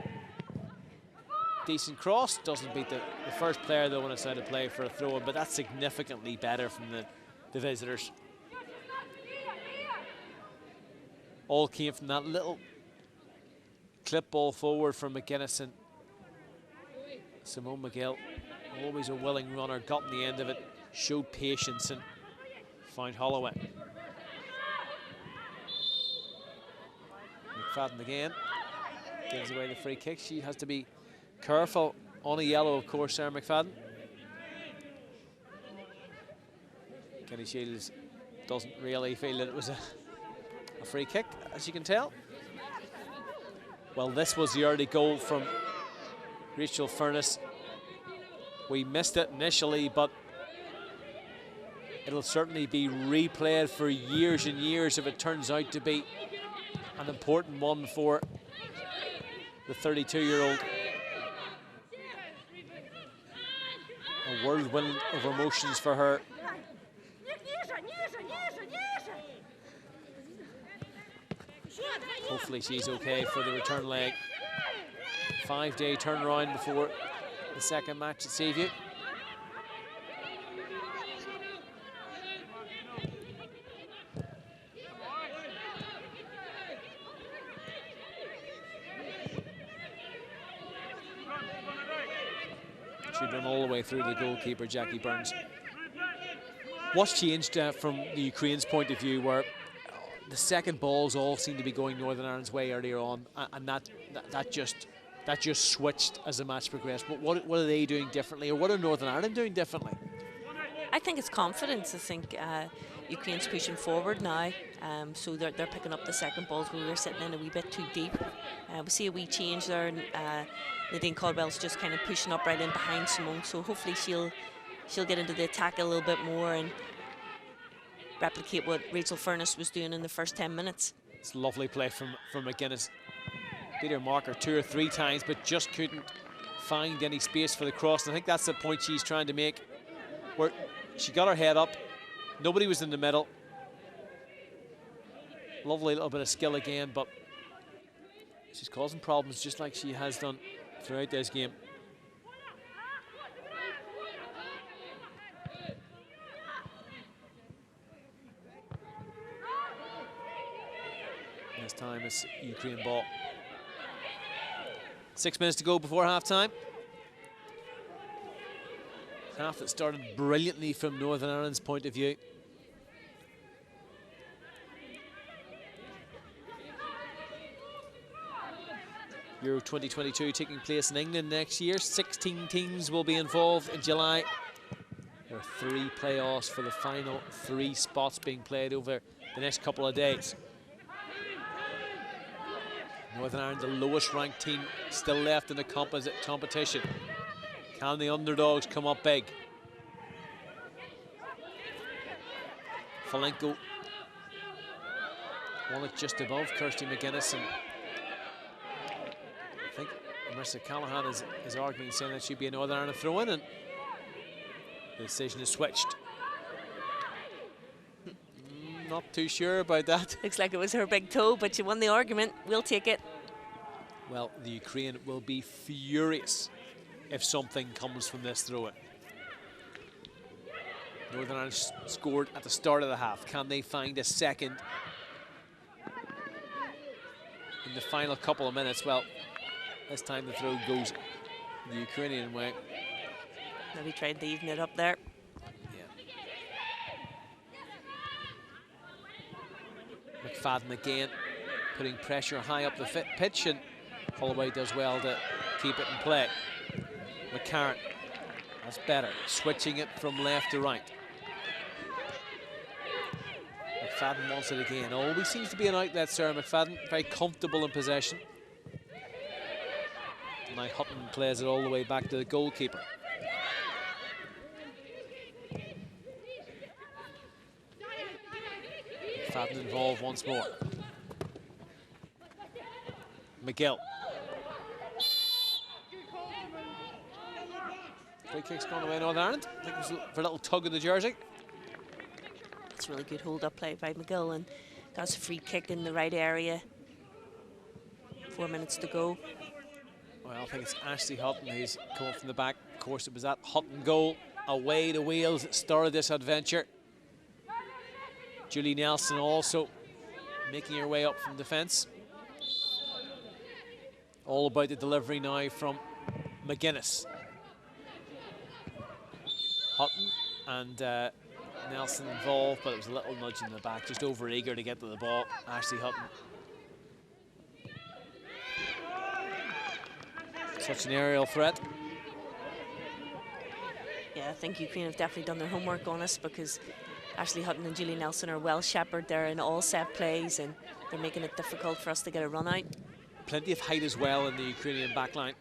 Decent cross. Doesn't beat the first player, though, when it's out of play for a throw-in, but that's significantly better from the visitors. All came from that little clip ball forward from McGuinness, and Simone McGill, always a willing runner, got in the end of it, showed patience and found Holloway. McFadden again, gives away the free kick. She has to be careful on a yellow, of course, Sarah McFadden. Kenny Shields doesn't really feel that it was a free kick, as you can tell. Well, this was the early goal from Rachel Furness. We missed it initially, but it'll certainly be replayed for years and years if it turns out to be an important one for the 32-year-old. A whirlwind of emotions for her. Hopefully she's okay for the return leg. 5-day turnaround before the second match at Seaview. She'd run all the way through the goalkeeper, Jackie Burns. What's changed from the Ukraine's point of view, where the second balls all seem to be going Northern Ireland's way earlier on, and that just switched as the match progressed. But what are they doing differently, or what are Northern Ireland doing differently? I think it's confidence. I think Ukraine's pushing forward now, so they're picking up the second balls. We were sitting in a wee bit too deep. We see a wee change there, and Nadine Caldwell's just kind of pushing up right in behind Simone. So hopefully she'll get into the attack a little bit more and replicate what Rachel Furness was doing in the first 10 minutes. It's lovely play from McGuinness. Beat her marker 2 or 3 times, but just couldn't find any space for the cross. And I think that's the point she's trying to make, where she got her head up, nobody was in the middle. Lovely little bit of skill again, but she's causing problems just like she has done throughout this game. This time it's Ukraine ball. 6 minutes to go before half-time. Half that started brilliantly from Northern Ireland's point of view. Euro 2022 taking place in England next year. 16 teams will be involved in July. There are 3 playoffs for the final 3 spots being played over the next couple of days. Northern Ireland, the lowest ranked team still left in the competition. Can the underdogs come up big? Falenko won it just above Kirsty McGuinness, and I think Marissa Callahan is arguing, saying that should be a Northern Ireland throw-in, and the decision is switched. Not too sure about that. Looks like it was her big toe, but she won the argument. We'll take it. Well, the Ukraine will be furious if something comes from this throw-in. Northern Ireland scored at the start of the half. Can they find a second in the final couple of minutes? Well, this time the throw goes the Ukrainian way. Maybe tried to even it up there. McFadden again putting pressure high up the pitch, and Holloway does well to keep it in play. McCarran, that's better, switching it from left to right. McFadden wants it again. Always seems to be an outlet, Sarah McFadden, very comfortable in possession. Now Hutton plays it all the way back to the goalkeeper. McFadden involved once more. McGill. Free kick's gone away Northern Ireland. I think it was for a little tug of the jersey. It's really good hold-up play by McGill, and that's a free kick in the right area. 4 minutes to go. Well, I think it's Ashley Hutton who's coming from the back. Of course, it was that Hutton goal away to Wales that started this adventure. Julie Nelson also making her way up from defence. All about the delivery now from McGuinness. Hutton and Nelson involved, but it was a little nudge in the back, just over eager to get to the ball. Ashley Hutton. Such an aerial threat. Yeah, I think Ukraine have definitely done their homework on us, because Ashley Hutton and Julie Nelson are well shepherded there in all set plays, and they're making it difficult for us to get a run out. Plenty of height as well in the Ukrainian backline.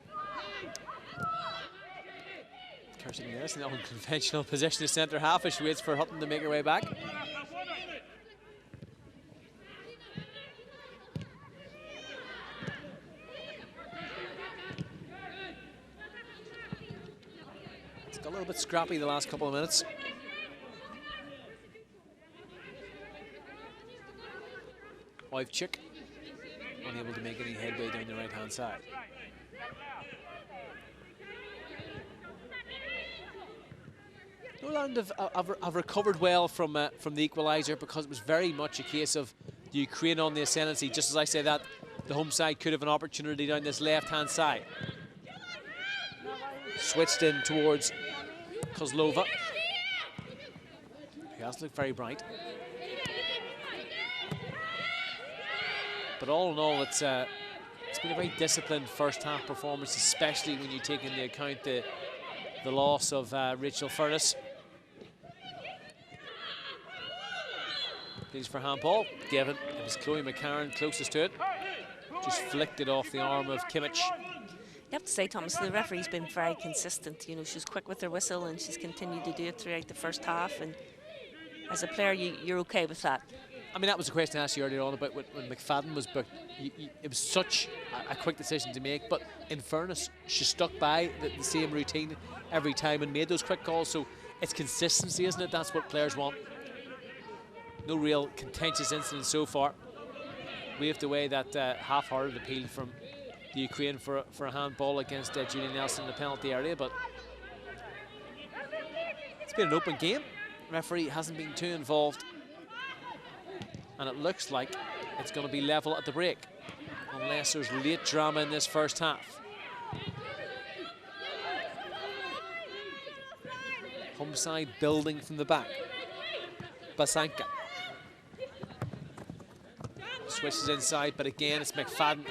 Kirsten McGuinness in the unconventional position of centre half as she waits for Hutton to make her way back. It's got a little bit scrappy the last couple of minutes. Wojcik unable to make any headway down the right-hand side. Northern have recovered well from the equaliser, because it was very much a case of the Ukraine on the ascendancy. Just as I say that, the home side could have an opportunity down this left-hand side. Switched in towards Kozlova, who has looked very bright. But all in all, it's been a very disciplined first half performance, especially when you take into account the loss of Rachel Furness. Please for handball, given. It was Chloe McCarron closest to it. Just flicked it off the arm of Kimmich. You have to say, Thomas, the referee's been very consistent. You know, she's quick with her whistle, and she's continued to do it throughout the first half. And as a player, you're okay with that. I mean, that was a question I asked you earlier on about when McFadden was booked. It was such a quick decision to make, but in fairness, she stuck by the same routine every time and made those quick calls. So it's consistency, isn't it? That's what players want. No real contentious incidents so far. Waved away that half-hearted appeal from the Ukraine for a handball against Julie Nelson in the penalty area, but it's been an open game. Referee hasn't been too involved, and it looks like it's going to be level at the break, unless there's late drama in this first half. Home side building from the back. Basanka switches inside, but again it's McFadden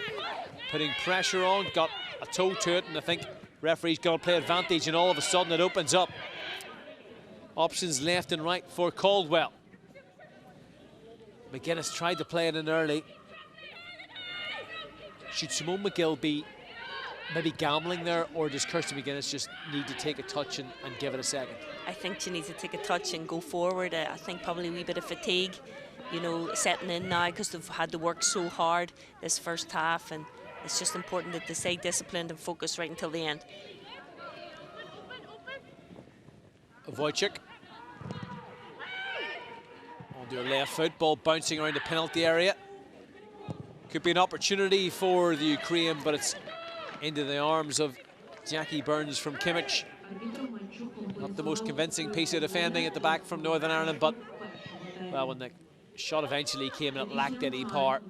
putting pressure on, got a toe to it, and I think referee's going to play advantage, and all of a sudden it opens up options left and right for Caldwell. McGuinness tried to play it in early. Should Simone McGill be maybe gambling there, or does Kirsten McGuinness just need to take a touch and give it a second? I think she needs to take a touch and go forward. I think probably a wee bit of fatigue, you know, setting in now, because they've had to work so hard this first half, and it's just important that they stay disciplined and focused right until the end. Wojcik onto her left foot, ball bouncing around the penalty area. Could be an opportunity for the Ukraine, but it's into the arms of Jackie Burns from Kimmich. Not the most convincing piece of defending at the back from Northern Ireland, but well, when the shot eventually came in, it lacked any power.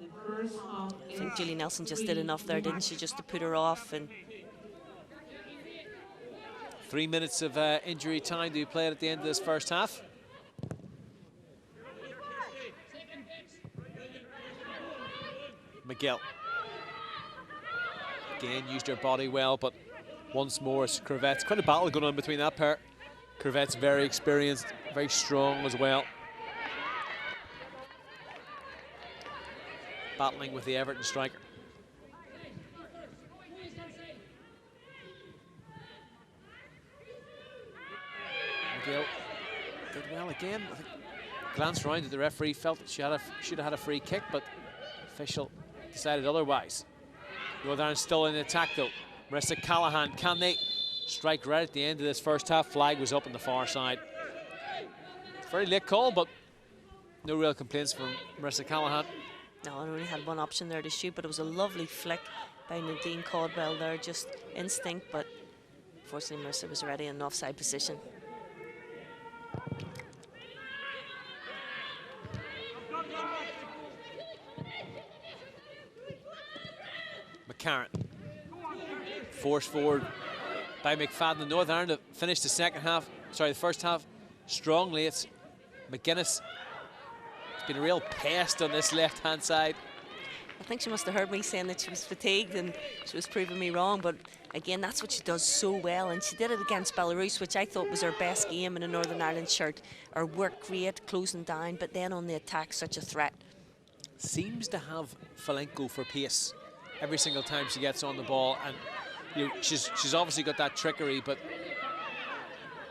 I think Julie Nelson just did enough there, didn't she, just to put her off. And 3 minutes of injury time to be played at the end of this first half. McGill again used her body well, but once more it's Crevet's. Quite a battle going on between that pair. Crevet's very experienced, very strong as well. Battling with the Everton striker. McGill did well again. I think glanced round at the referee, felt that she should have had a free kick, but official decided otherwise. Northern Ireland still in attack though. Marissa Callahan, can they strike right at the end of this first half? Flag was up on the far side. Very late call, but no real complaints from Marissa Callahan. no, I only had one option there to shoot, but it was a lovely flick by Nadine Caldwell there, just instinct, but unfortunately Marissa was already in an offside position. McCarron. Forced forward by McFadden. Northern Ireland have finished the first half strongly. It's McGuinness. It's been a real pest on this left-hand side. I think she must have heard me saying that she was fatigued and she was proving me wrong. But again, that's what she does so well. And she did it against Belarus, which I thought was her best game in a Northern Ireland shirt. Her work great, closing down, but then on the attack, such a threat. Seems to have Falenko for pace every single time she gets on the ball. And you know, she's obviously got that trickery, but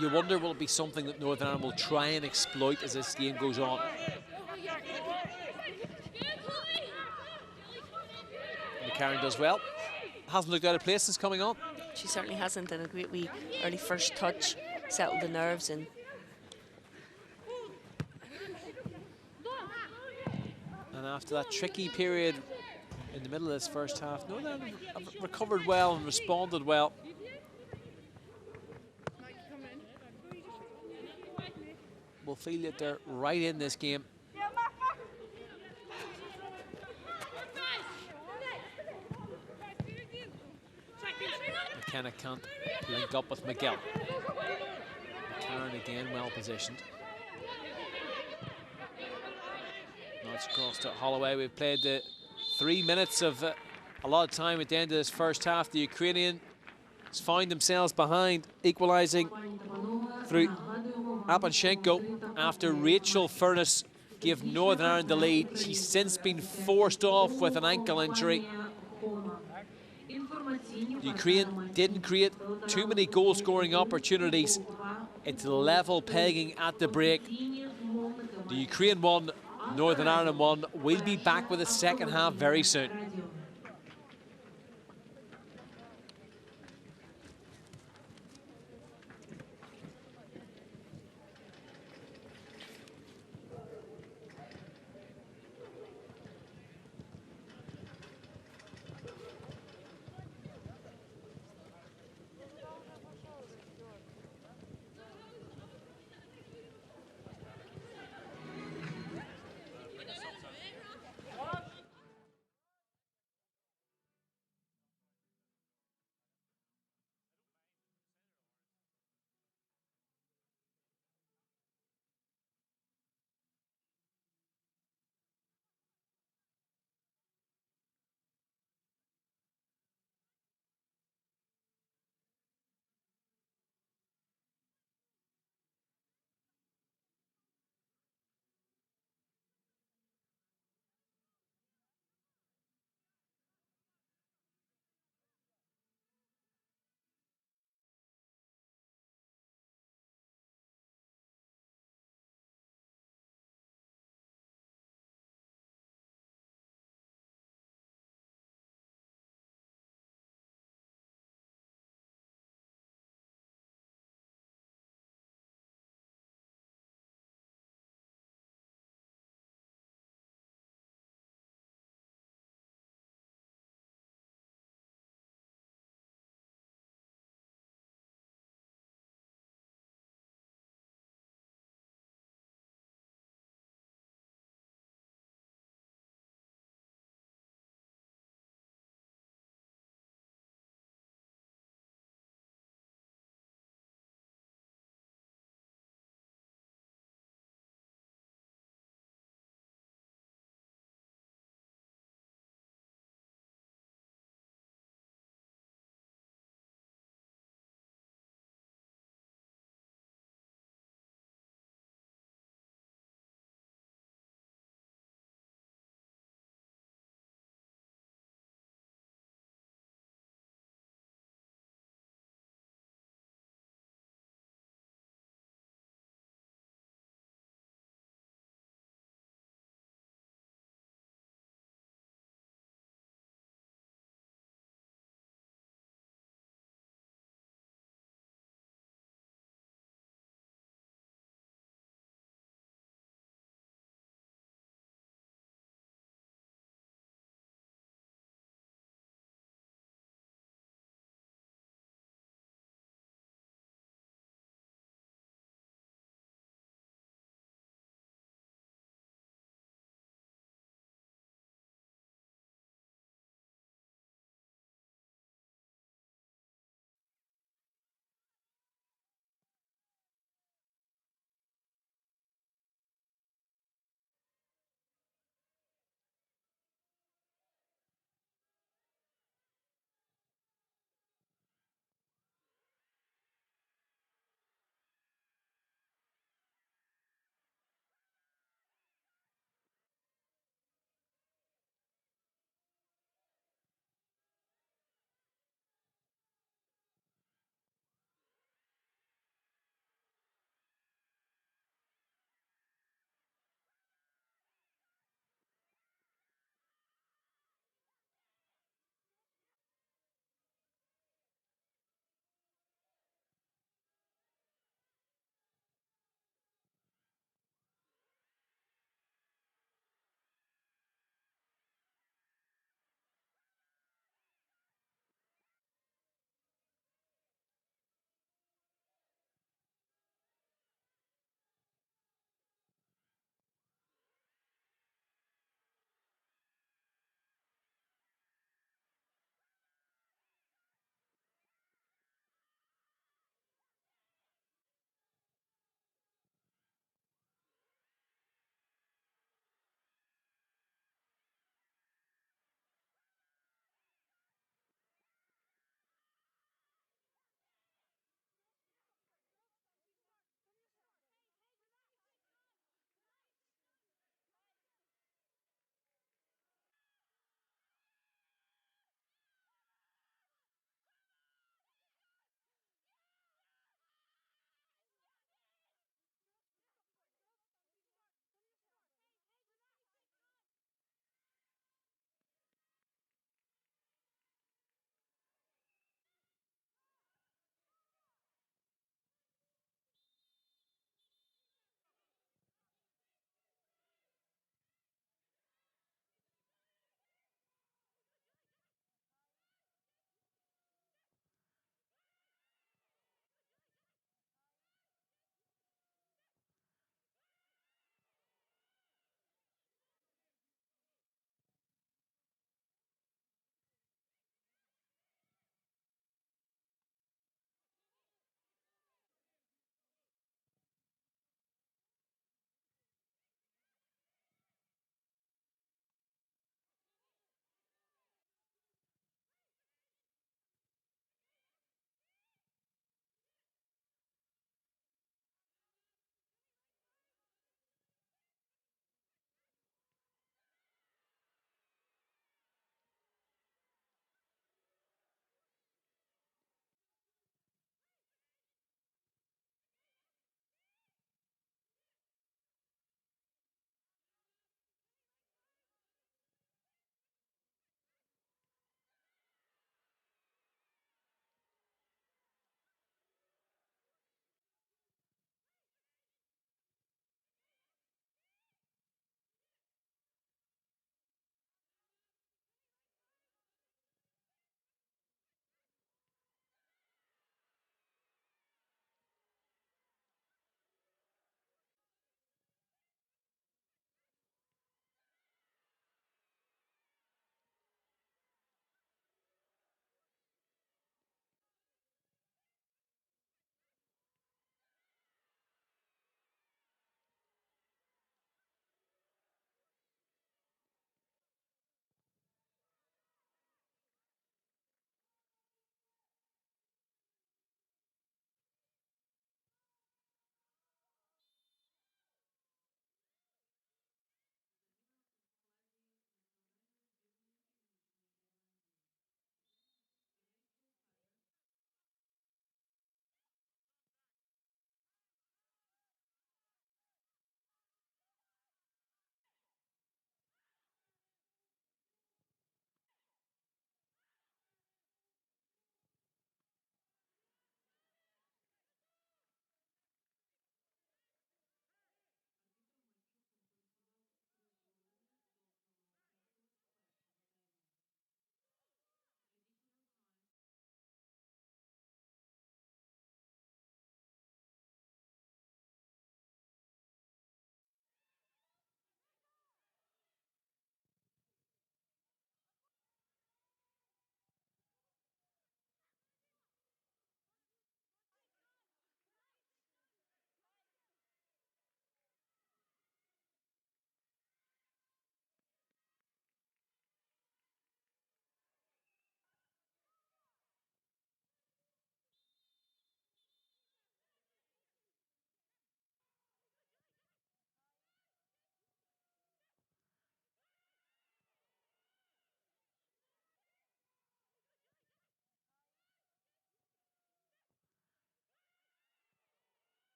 you wonder will it be something that Northern Ireland will try and exploit as this game goes on. McCarron does well. Hasn't looked out of place since coming on. She certainly hasn't, and a great wee early first touch settled the nerves. And after that tricky period in the middle of this first half, Northern Ireland have recovered well and responded well. We'll feel that they're right in this game. McKenna can't link up with Miguel. McCarron again well positioned. Now it's across to Holloway. We've played the 3 minutes of a lot of time at the end of this first half. The Ukrainians find themselves behind, equalising through Apanchenko after Rachel Furness gave Northern Ireland the lead. She's since been forced off with an ankle injury. Ukraine didn't create too many goal-scoring opportunities. It's level pegging at the break. The Ukraine won, Northern Ireland won. We'll be back with the second half very soon.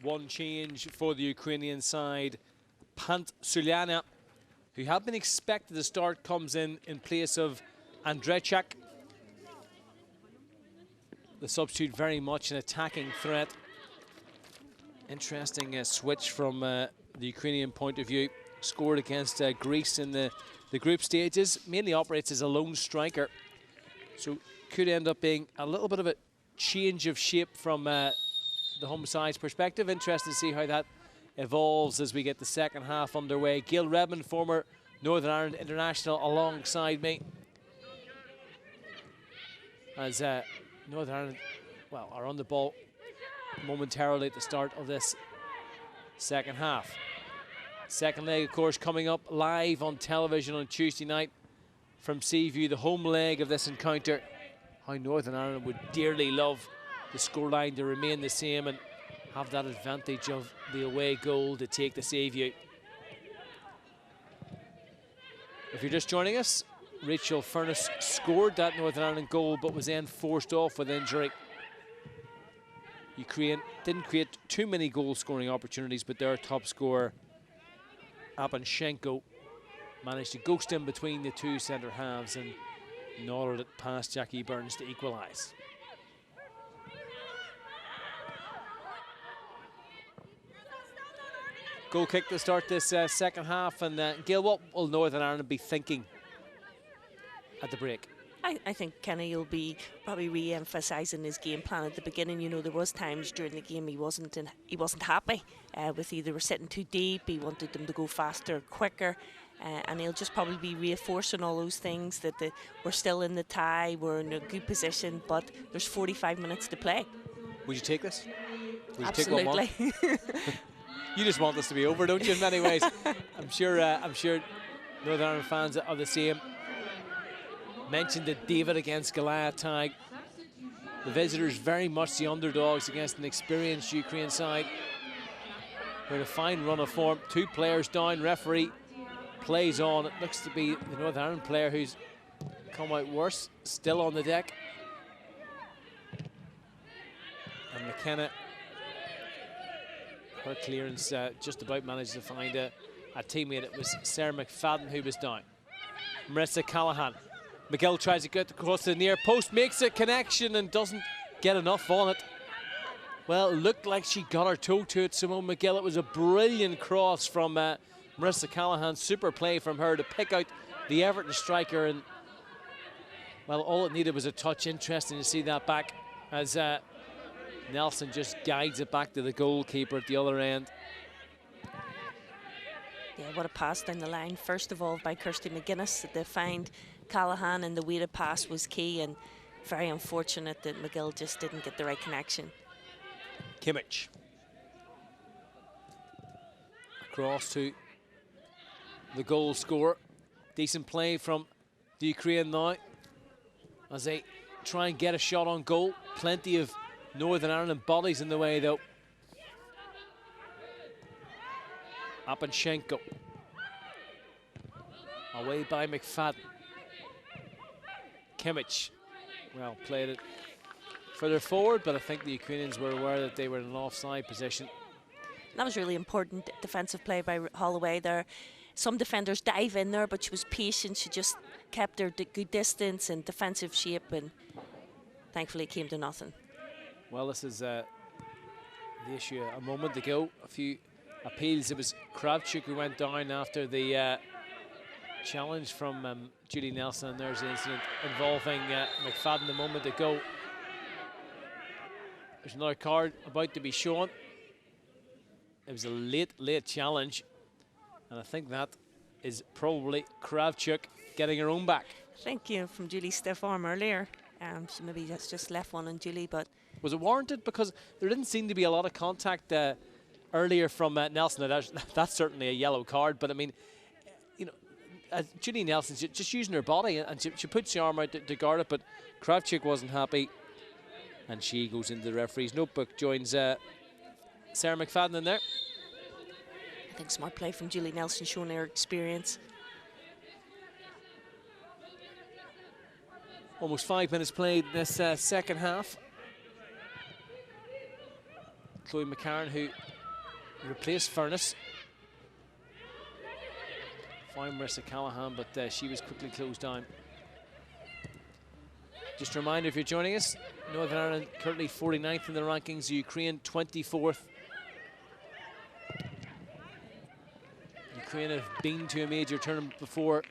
one change for the Ukrainian side. Pant Sulyana, who had been expected to start, comes in place of Andrechak. The substitute very much an attacking threat. Interesting switch from the Ukrainian point of view. Scored against Greece in the group stages. Mainly operates as a lone striker. So could end up being a little bit of a change of shape from the home side's perspective. Interesting to see how that evolves as we get the second half underway. Gail Redmond, former Northern Ireland international, alongside me. As Northern Ireland, well, are on the ball momentarily at the start of this second half. Second leg, of course, coming up live on television on Tuesday night from Seaview, the home leg of this encounter. How Northern Ireland would dearly love the scoreline to remain the same and have that advantage of the away goal to take the Seaview. If you're just joining us, Rachel Furness scored that Northern Ireland goal but was then forced off with injury. Ukraine didn't create too many goal-scoring opportunities, but their top scorer, Apanchenko, managed to ghost in between the two centre halves and nodded it past Jackie Burns to equalise. Goal kick to start this second half, and Gail, what will Northern Ireland be thinking at the break? I think Kenny will be probably re-emphasising his game plan at the beginning. You know, there was times during the game he wasn't happy with either we're sitting too deep, he wanted them to go faster, quicker, and he'll just probably be reinforcing all those things that we're still in the tie, we're in a good position, but there's 45 minutes to play. Would you take this? Would Absolutely. You take 1-1? You just want this to be over, don't you, in many ways? I'm sure Northern Ireland fans are the same. Mentioned the David against Goliath tag. The visitors very much the underdogs against an experienced Ukraine side. With a fine run of form, 2 players down, referee plays on. It looks to be the Northern Ireland player who's come out worse, still on the deck. And McKenna, her clearance just about managed to find a teammate. It was Sarah McFadden who was down. Marissa Callahan. McGill tries to get across the near post, makes a connection and doesn't get enough on it. Well, it looked like she got her toe to it, Simone McGill. It was a brilliant cross from Marissa Callahan. Super play from her to pick out the Everton striker. And, well, all it needed was a touch. Interesting to see that back as Nelson just guides it back to the goalkeeper at the other end. Yeah, what a pass down the line. First of all, by Kirsty McGuinness, they find Callahan, and the way to pass was key, and very unfortunate that McGill just didn't get the right connection. Kimmich. Across to the goal scorer. Decent play from the Ukraine now as they try and get a shot on goal. Plenty of Northern Ireland bodies in the way, though. Apanchenko. Away by McFadden. Kimmich, well, played it further forward, but I think the Ukrainians were aware that they were in an offside position. That was really important defensive play by Holloway there. Some defenders dive in there, but she was patient. She just kept her good distance and defensive shape, and thankfully it came to nothing. Well, this is the issue a moment ago. A few appeals. It was Kravchuk who went down after the challenge from Julie Nelson, and there's the incident involving McFadden a moment ago. There's another card about to be shown. It was a late challenge, and I think that is probably Kravchuk getting her own back. I think, you know, from Julie's stiff arm earlier, so maybe that's just left one on Julie, but... Was it warranted? Because there didn't seem to be a lot of contact earlier from Nelson. That's certainly a yellow card, but I mean, you know, Julie Nelson's just using her body, and she puts the arm out to guard it, but Kravchuk wasn't happy, and she goes into the referee's notebook, joins Sarah McFadden in there. I think smart play from Julie Nelson, showing her experience. Almost 5 minutes played this second half. Chloe McCarron, who replaced Furness. Fine Marissa Callahan, but she was quickly closed down. Just a reminder, if you're joining us, Northern Ireland currently 49th in the rankings, Ukraine 24th. Ukraine have been to a major tournament before,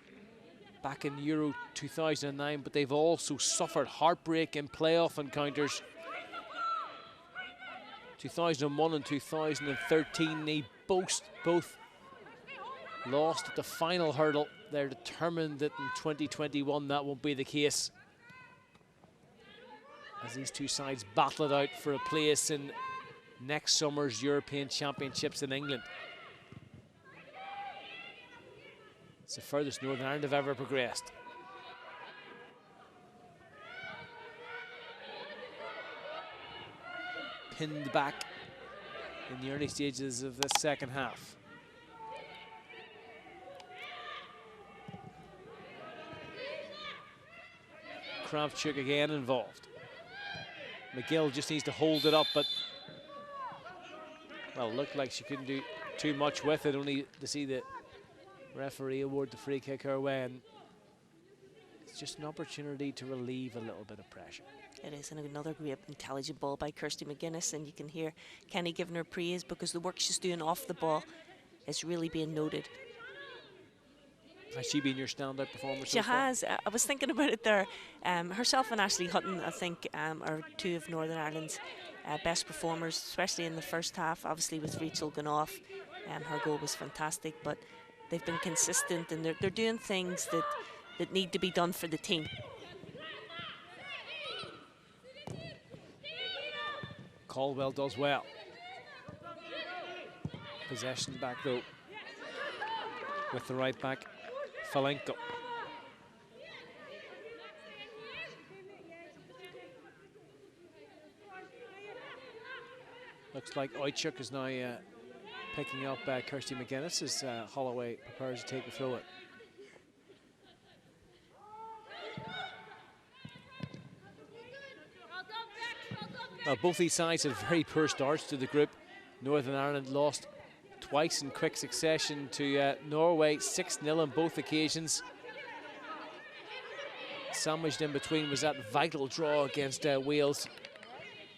back in Euro 2009, but they've also suffered heartbreak in playoff encounters. 2001 and 2013, they both lost at the final hurdle. They're determined that in 2021 that won't be the case, as these two sides battle it out for a place in next summer's European Championships in England. It's the furthest Northern Ireland have ever progressed. Pinned back in the early stages of the second half. Kravchuk again involved. McGill just needs to hold it up, but, well, looked like she couldn't do too much with it, only to see the referee award the free kick her way, and it's just an opportunity to relieve a little bit of pressure. It is, and another great intelligent ball by Kirsty McGuinness, and you can hear Kenny giving her praise because the work she's doing off the ball is really being noted. Has she been your standout performer She so far? has. I was thinking about it there. Herself and Ashley Hutton, I think, are two of Northern Ireland's best performers, especially in the first half. Obviously, with Rachel going off, her goal was fantastic, but they've been consistent, and they're doing things that need to be done for the team. Caldwell does well. Possession back though with the right back, Falenko. Looks like Oichuk is now picking up Kirsty McGuinness as Holloway prepares to take the throw it. Well, both these sides had very poor starts to the group. Northern Ireland lost twice in quick succession to Norway, 6-0 on both occasions. Sandwiched in between was that vital draw against Wales.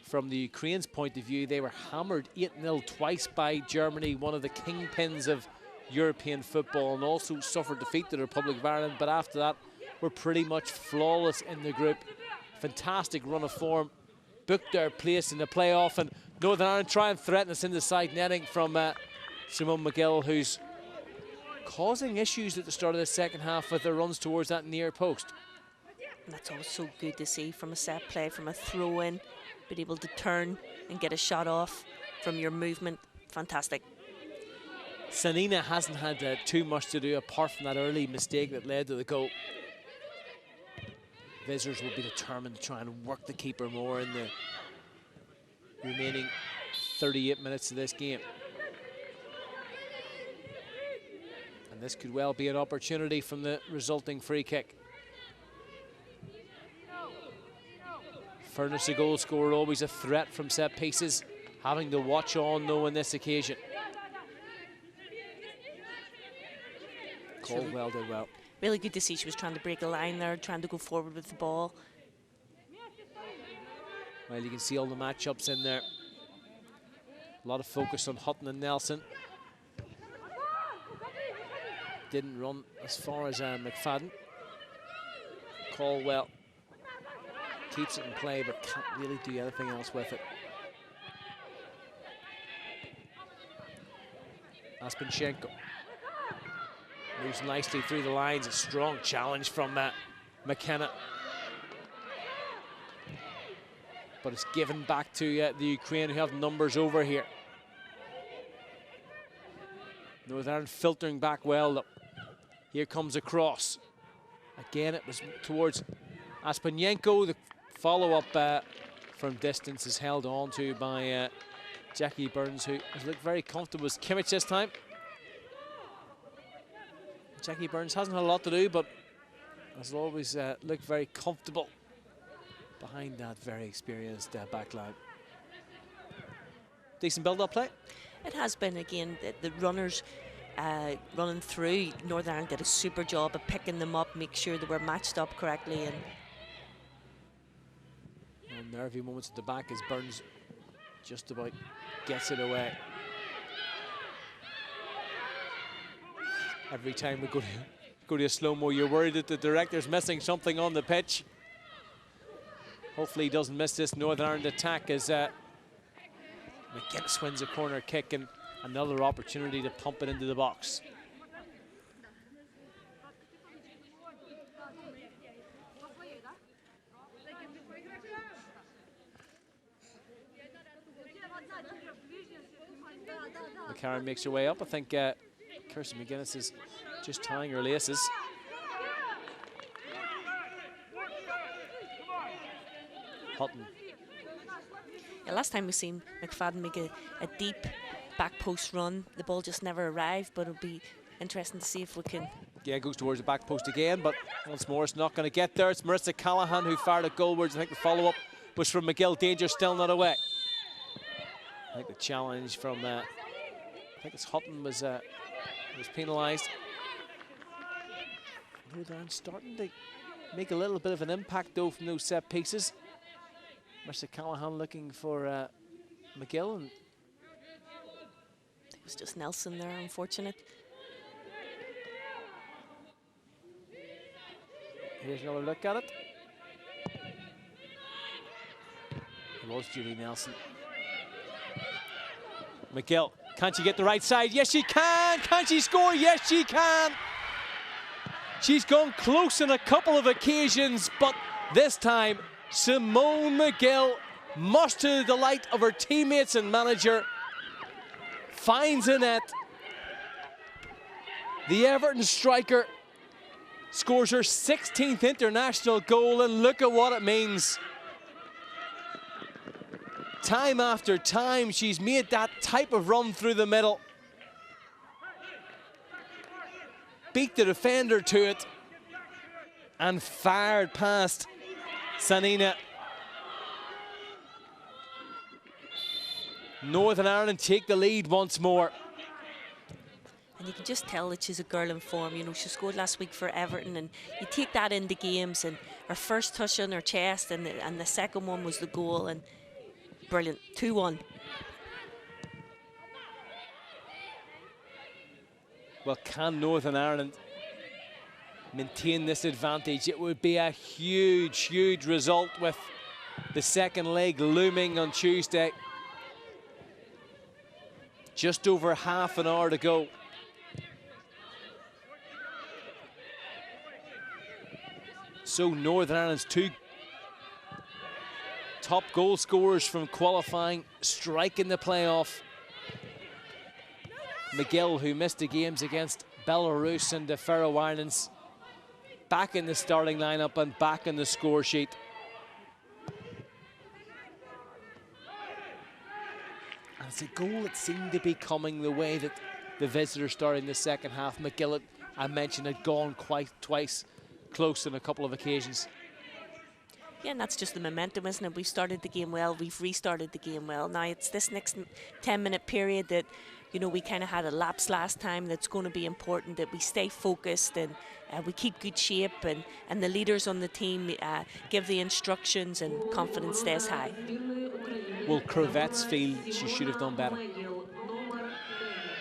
From the Ukraine's point of view, they were hammered 8-0 twice by Germany, one of the kingpins of European football, and also suffered defeat to the Republic of Ireland. But after that, were pretty much flawless in the group. Fantastic run of form. Booked their place in the playoff, and Northern Ireland try and threaten us in the side netting from Simone McGill, who's causing issues at the start of the second half with their runs towards that near post. And that's always so good to see from a set play, from a throw-in, being able to turn and get a shot off from your movement. Fantastic. Sanina hasn't had too much to do apart from that early mistake that led to the goal. Visitors will be determined to try and work the keeper more in the remaining 38 minutes of this game. And this could well be an opportunity from the resulting free kick. Furness, a goal scorer, always a threat from set pieces, having to watch on though on this occasion. Caldwell did well. Really good to see she was trying to break a line there, trying to go forward with the ball. Well, you can see all the matchups in there. A lot of focus on Hutton and Nelson. Didn't run as far as McFadden. Caldwell keeps it in play, but can't really do anything else with it. Aspenchenko moves nicely through the lines. A strong challenge from McKenna. But it's given back to the Ukraine, who have numbers over here. Northern Ireland filtering back well, though. Here comes a cross. Again, it was towards Aspenyenko. The follow-up from distance is held on to by Jackie Burns, who has looked very comfortable with Kimmich this time. Jackie Burns hasn't had a lot to do, but has always looked very comfortable behind that very experienced back line. Decent build-up play? It has been, again, the runners running through. Northern Ireland did a super job of picking them up, make sure they were matched up correctly. And nervy moments at the back as Burns just about gets it away. Every time we go to a slow-mo, you're worried that the director's missing something on the pitch. Hopefully he doesn't miss this Northern Ireland attack as McGinnis wins a corner kick and another opportunity to pump it into the box. McCarron makes her way up. I think Kirsty McGinnis is just tying her laces. Hutton. Yeah, last time we seen McFadden make a deep back post run, the ball just never arrived, but it'll be interesting to see if we can. Yeah, goes towards the back post again, but once more it's not going to get there. It's Marissa Callahan who fired it goalwards. I think the follow-up was from McGill. Danger still not away. I think the challenge from I think it's Hutton was penalised. Northern starting to make a little bit of an impact though from those set pieces. Marissa Callahan looking for McGill, and it was just Nelson there, unfortunate. Here's another look at it. It was Julie Nelson. McGill, can't she get the right side? Yes, she can. Can she score? Yes, she can. She's gone close on a couple of occasions, but this time, Simone McGill, much to the delight of her teammates and manager, finds a net. The Everton striker scores her 16th international goal, and look at what it means. Time after time, she's made that type of run through the middle. Beat the defender to it and fired past Sanina. Northern Ireland take the lead once more. And you can just tell that she's a girl in form. You know, she scored last week for Everton, and you take that into games, and her first touch on her chest, and the second one was the goal, and brilliant, 2-1. Well, can Northern Ireland maintain this advantage? It would be a huge, huge result with the second leg looming on Tuesday. Just over half an hour to go. So Northern Ireland's two top goal scorers from qualifying strike in the playoff. McGill, who missed the games against Belarus and the Faroe Islands, back in the starting lineup and back in the score sheet. And it's a goal that seemed to be coming the way that the visitors started in the second half. McGill, I mentioned, had gone twice close on a couple of occasions. Yeah, and that's just the momentum, isn't it? We've started the game well, we've restarted the game well. Now it's this next 10-minute period that, you know, we kind of had a lapse last time that's going to be important, that we stay focused and we keep good shape, and the leaders on the team give the instructions and confidence stays high. Will Kravets feel she should have done better?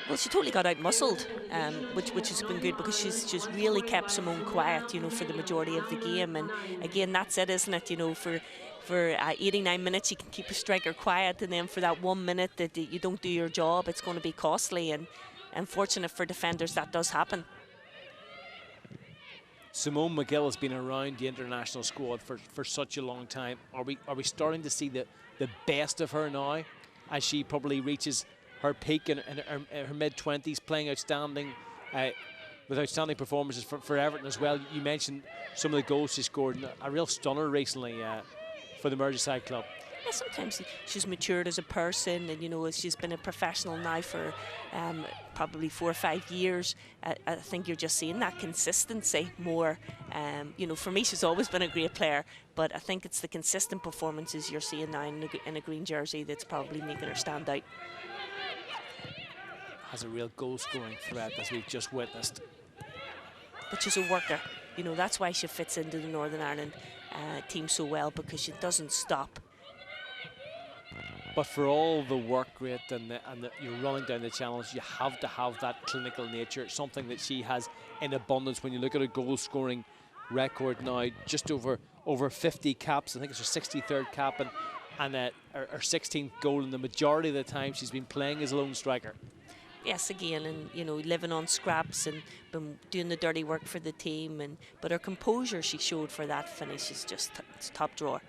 Well, she totally got out-muscled, which has been good, because she's really kept Simone quiet, you know, for the majority of the game. And again, that's it, isn't it? You know, for 89 minutes you can keep a striker quiet, and then for that 1 minute that you don't do your job, it's going to be costly. And unfortunate for defenders, that does happen. Simone McGill has been around the international squad for such a long time. Are we starting to see the best of her now, as she probably reaches her peak in her mid-20s, playing outstanding, with outstanding performances for Everton as well? You mentioned some of the goals she scored, and a real stunner recently for the Merseyside club. Yeah, sometimes she's matured as a person, and, you know, she's been a professional now for probably 4 or 5 years. I think you're just seeing that consistency more. You know, for me, she's always been a great player, but I think it's the consistent performances you're seeing now in a green jersey that's probably making her stand out. has a real goal-scoring threat, as we've just witnessed. But she's a worker. You know, that's why she fits into the Northern Ireland team so well, because she doesn't stop. But for all the work rate and you're running down the challenge, you have to have that clinical nature, something that she has in abundance. When you look at her goal-scoring record now, just over 50 caps. I think it's her 63rd cap and her 16th goal, and the majority of the time she's been playing as a lone striker. Yes, again, and you know, living on scraps and been doing the dirty work for the team, but her composure she showed for that finish is just it's top drawer.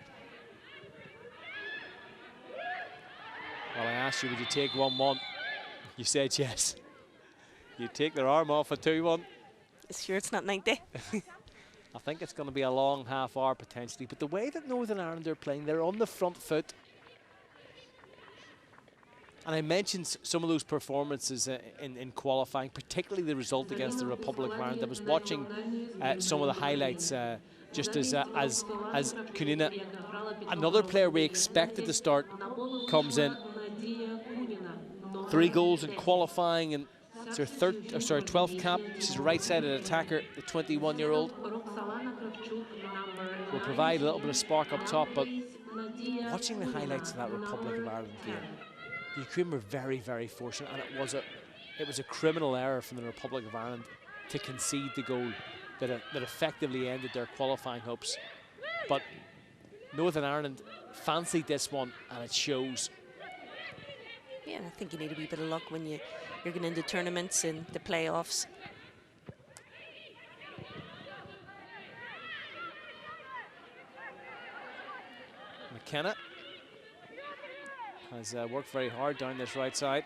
Well, I asked you, would you take 1-1? You said yes. You take their arm off at 2-1. Sure, it's not 90. I think it's going to be a long half hour potentially, but the way that Northern Ireland are playing, they're on the front foot. And I mentioned some of those performances in qualifying, particularly the result against the Republic of Ireland. I was watching some of the highlights just as Kunina, another player we expected to start, comes in. 3 goals in qualifying, and it's her 12th cap. She's a right-sided attacker, the 21-year-old. Will provide a little bit of spark up top, but watching the highlights of that Republic of Ireland game, the Ukraine were very, very fortunate, and it was a criminal error from the Republic of Ireland to concede the goal that effectively ended their qualifying hopes. But Northern Ireland fancied this one, and it shows. Yeah, and I think you need a wee bit of luck when you're going into tournaments and the playoffs. McKenna has worked very hard down this right side.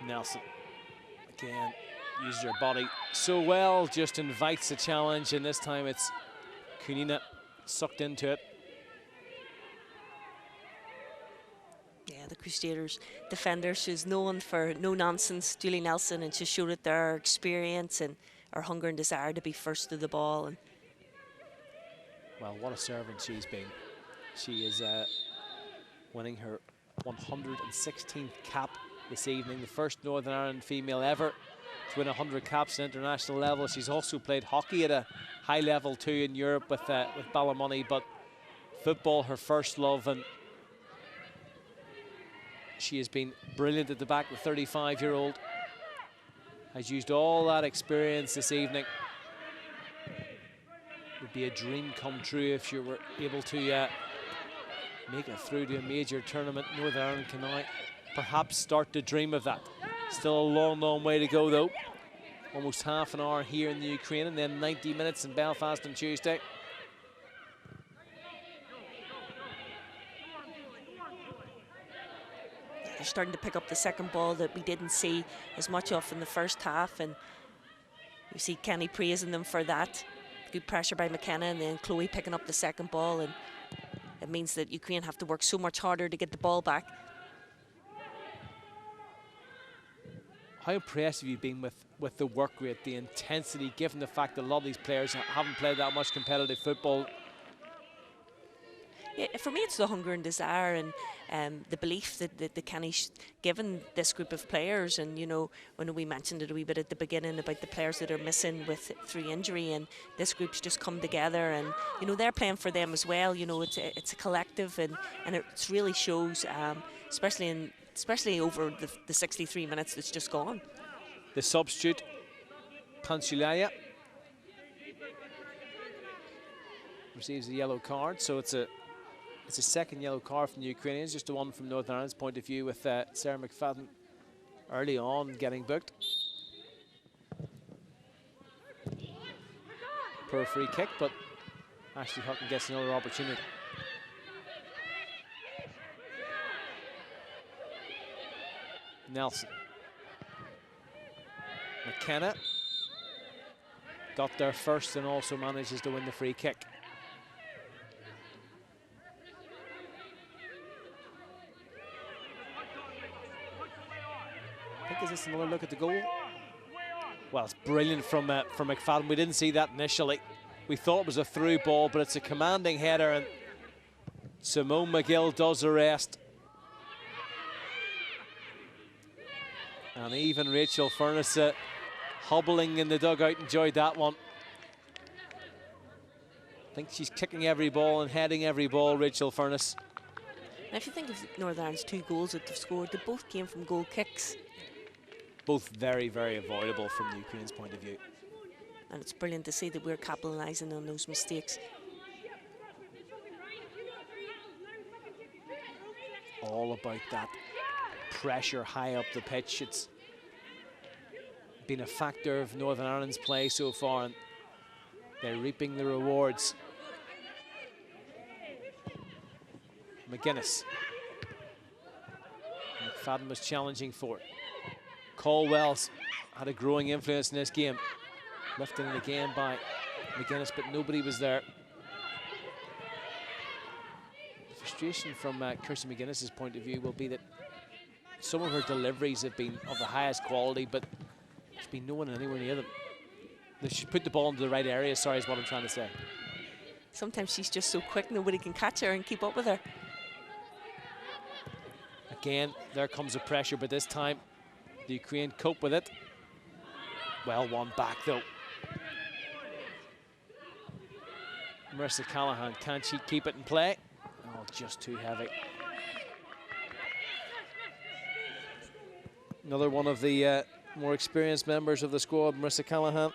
Nelson, again, uses her body so well, just invites the challenge, and this time it's Kunina sucked into it. Yeah, the Crusaders defender, she's known for no nonsense, Julie Nelson, and she showed it there, her experience and her hunger and desire to be first to the ball. And well, what a servant she's been. She is winning her 116th cap this evening, the first Northern Ireland female ever to win 100 caps at international level. She's also played hockey at a high level too in Europe with Ballymoney, but football her first love, and she has been brilliant at the back. The 35-year-old has used all that experience this evening. It would be a dream come true if you were able to make it through to a major tournament. Northern Ireland can now perhaps start to dream of that. Still a long, long way to go though. Almost half an hour here in the Ukraine, and then 90 minutes in Belfast on Tuesday. they're starting to pick up the second ball that we didn't see as much of in the first half, and you see Kenny praising them for that. Good pressure by McKenna, and then Chloe picking up the second ball, and it means that Ukraine have to work so much harder to get the ball back. How impressed have you been with the work rate, the intensity, given the fact that a lot of these players haven't played that much competitive football? Yeah, for me, it's the hunger and desire and the belief that the Kenny's given this group of players. And, you know, when we mentioned it a wee bit at the beginning about the players that are missing through injury, and this group's just come together, and, you know, they're playing for them as well. You know, it's a collective, and it really shows, especially over the 63 minutes that's just gone. The substitute, Panchulaya, receives a yellow card, so it's a second yellow card from the Ukrainians, just the one from Northern Ireland's point of view, with Sarah McFadden early on getting booked. Poor free kick, but Ashley Hutton gets another opportunity. Nelson. McKenna got there first and also manages to win the free kick. I think, is this another look at the goal? Well, it's brilliant from McFadden. We didn't see that initially. We thought it was a through ball, but it's a commanding header, and Simone McGill does the rest. And even Rachel Furness hobbling in the dugout enjoyed that one. I think she's kicking every ball and heading every ball, Rachel Furness. And if you think of Northern Ireland's 2 goals that they've scored, they both came from goal kicks. Both very, very avoidable from the Ukraine's point of view. And it's brilliant to see that we're capitalising on those mistakes. All about that pressure high up the pitch. It's been a factor of Northern Ireland's play so far, and they're reaping the rewards. McGuinness. McFadden was challenging for it. Caldwell's had a growing influence in this game. Lifted in again by McGuinness, but nobody was there. The frustration from Kirsty McGuinness's point of view will be that some of her deliveries have been of the highest quality, but there's been no one anywhere near them. They should put the ball into the right area, sorry, is what I'm trying to say. Sometimes she's just so quick, nobody can catch her and keep up with her. Again, there comes the pressure, but this time the Ukraine cope with it. Well, one back though. Marissa Callahan, can she keep it in play? Oh, just too heavy. Another one of the more experienced members of the squad, Marissa Callahan.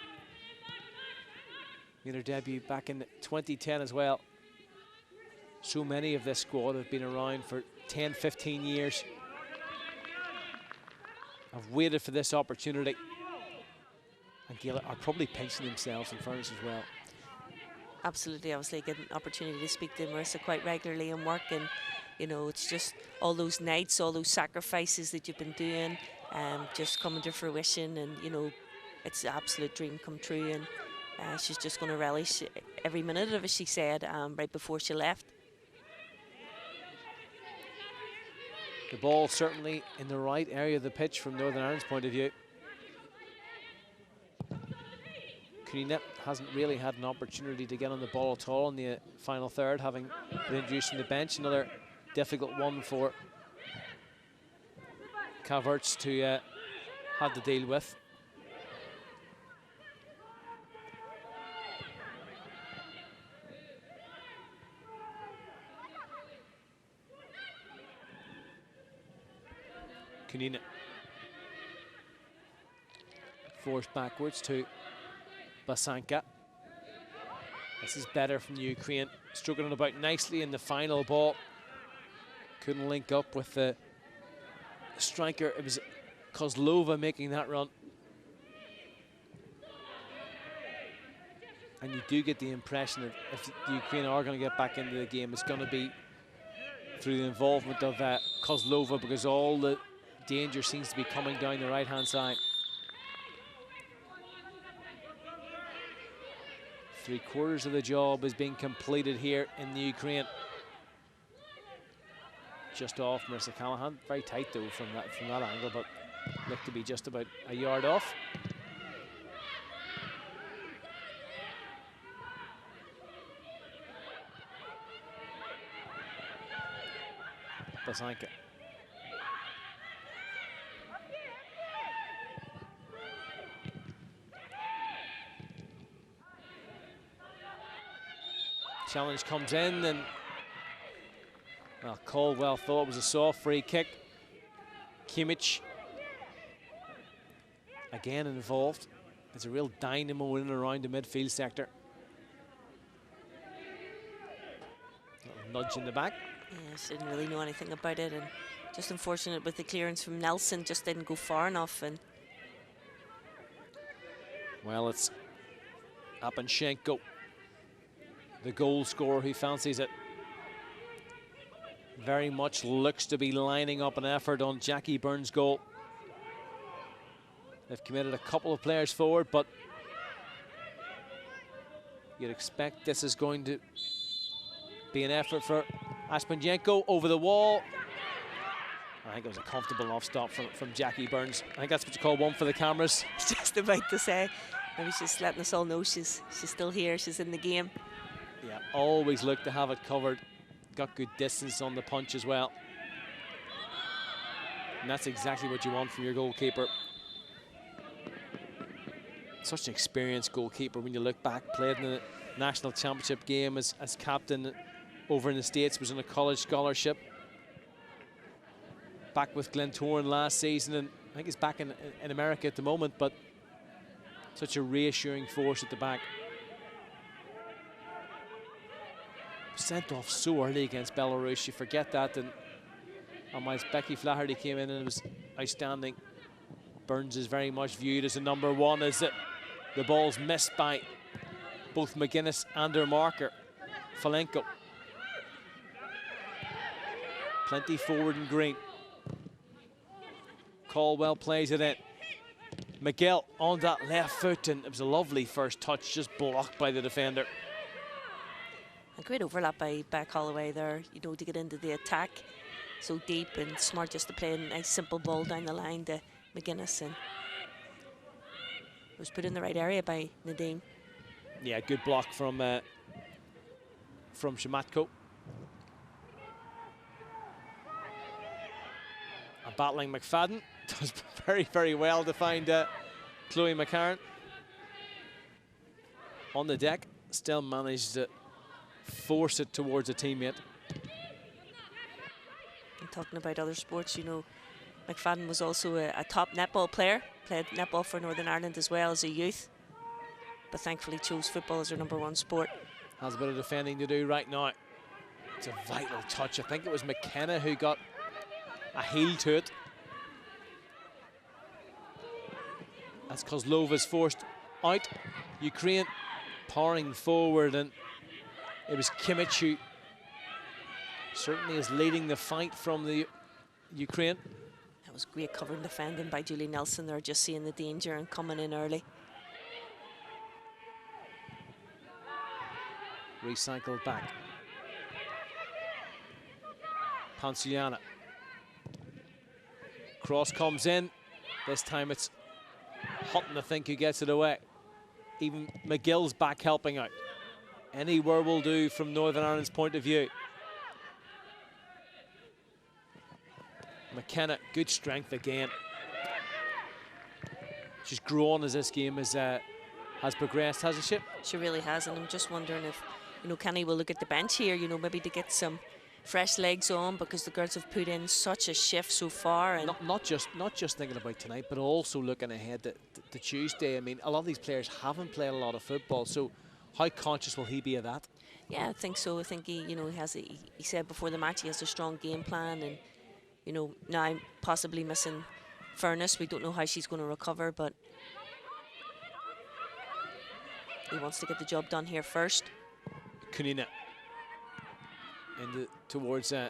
Made her debut back in 2010 as well. So many of this squad have been around for 10, 15 years. I've waited for this opportunity. And Gaelic are probably pinching themselves in fairness as well. Absolutely, obviously get an opportunity to speak to Marissa quite regularly and work, and you know, it's just all those nights, all those sacrifices that you've been doing, just coming to fruition, and you know, it's an absolute dream come true, and she's just going to relish every minute of it, she said right before she left. The ball certainly in the right area of the pitch from Northern Ireland's point of view. Kunina hasn't really had an opportunity to get on the ball at all in the final third, having been introduced on the bench. Another difficult one for Caverts to have to deal with. Kunina forced backwards to Basanka. This is better from Ukraine. Struggling about nicely in the final ball. Couldn't link up with the striker. It was Kozlova making that run. And you do get the impression that if the Ukraine are going to get back into the game, it's going to be through the involvement of Kozlova, because all the danger seems to be coming down the right-hand side. 3/4 of the job is being completed here in the Ukraine. Just off Marissa Callahan. Very tight though from that angle, but looked to be just about a yard off. Basanka. Challenge comes in, and well, Caldwell thought it was a soft free kick. Kimmich again involved. There's a real dynamo in and around the midfield sector. Little nudge in the back. Yeah, she didn't really know anything about it, and just unfortunate with the clearance from Nelson, just didn't go far enough. And well, it's Apanchenko, the goal scorer, who fancies it. Very much looks to be lining up an effort on Jackie Burns' goal. They've committed a couple of players forward, but you'd expect this is going to be an effort for Aspenjenko over the wall. I think it was a comfortable enough stop from Jackie Burns. I think that's what you call one for the cameras. Just about to say, maybe she's letting us all know she's still here, she's in the game. Yeah, always look to have it covered. Got good distance on the punch as well. And that's exactly what you want from your goalkeeper. Such an experienced goalkeeper when you look back, played in a national championship game as captain over in the States, was on a college scholarship. Back with Glentoran last season, and I think he's back in America at the moment, but such a reassuring force at the back. Sent off so early against Belarus, you forget that, and whilst Becky Flaherty came in and was outstanding, Burns is very much viewed as a number one, as the ball's missed by both McGuinness and their marker, Falenko. Plenty forward in green. Caldwell plays it in. McGill on that left foot, and it was a lovely first touch, just blocked by the defender. A great overlap by Holloway there, you know, to get into the attack. So deep and smart just to play a nice simple ball down the line to McGuinness, and it was put in the right area by Nadim. Yeah, good block from Shamatko. A battling McFadden does very, very well to find Chloe McCarran. On the deck, still managed to force it towards a teammate. And talking about other sports, you know, McFadden was also a top netball player, played netball for Northern Ireland as well as a youth, but thankfully chose football as her number one sport. Has a bit of defending to do right now. It's a vital touch. I think it was McKenna who got a heel to it. As Kozlova's forced out. Ukraine powering forward, and it was Kimmich who certainly is leading the fight from the Ukraine. That was great cover and defending by Julie Nelson there, just seeing the danger and coming in early. Recycled back. Pansiana. Cross comes in. This time it's Hutton, I think, who gets it away. Even McGill's back helping out. Anywhere will do from Northern Ireland's point of view. McKenna, good strength again. She's grown as this game has progressed, hasn't she? She really has, and I'm just wondering if, you know, Kenny will look at the bench here, you know, maybe to get some fresh legs on, because the girls have put in such a shift so far. And not just thinking about tonight, but also looking ahead to Tuesday. I mean, a lot of these players haven't played a lot of football, so how conscious will he be of that? Yeah, I think so. I think he, you know, he said before the match he has a strong game plan, and you know, now possibly missing Furness. We don't know how she's going to recover, but he wants to get the job done here first. Kunina towards the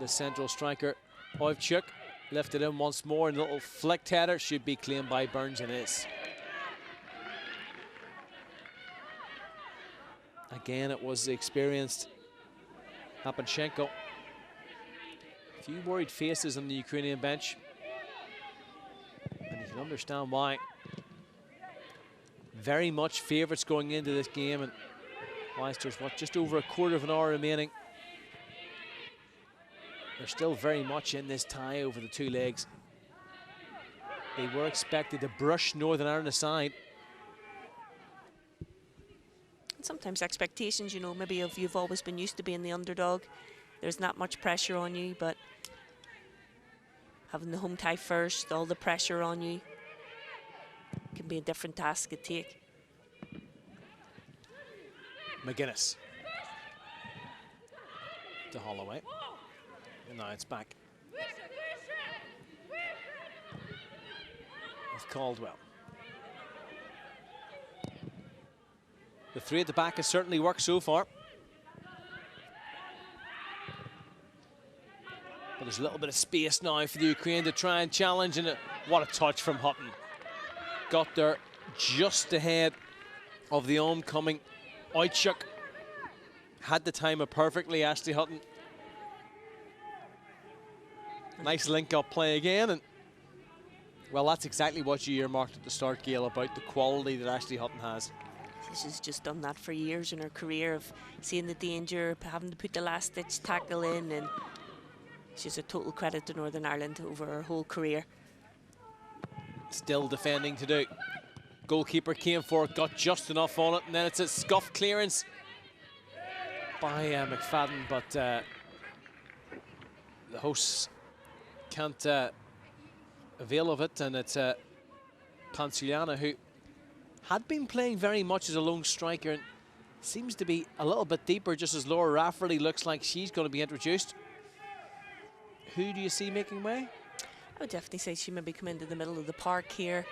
central striker. Oyvchuk lifted in once more, and a little flicked header should be claimed by Burns, and is. Again, it was the experienced Hapanchenko. A few worried faces on the Ukrainian bench, and you can understand why. Very much favourites going into this game, and whilst there's just over a quarter of an hour remaining, they're still very much in this tie over the two legs. They were expected to brush Northern Ireland aside. And sometimes expectations, you know, maybe if you've always been used to being the underdog, there's not much pressure on you, but having the home tie first, all the pressure on you, can be a different task to take. McGuinness to Holloway, and now it's back with Caldwell. The three at the back has certainly worked so far, but there's a little bit of space now for the Ukraine to try and challenge, and what a touch from Hutton. Got there just ahead of the oncoming Oyvchuk. Had the timer perfectly, Ashley Hutton. Nice link-up play again, and well, that's exactly what you earmarked at the start, Gail, about the quality that Ashley Hutton has. She's just done that for years in her career, of seeing the danger, having to put the last-ditch tackle in, and she's a total credit to Northern Ireland over her whole career. Still defending to do. Goalkeeper came for it, got just enough on it, and then it's a scuff clearance by McFadden, but the hosts can't avail of it, and it's Pansuliana, who had been playing very much as a lone striker and seems to be a little bit deeper, just as Laura Rafferty looks like she's going to be introduced. Who do you see making way? I would definitely say she maybe come into the middle of the park here.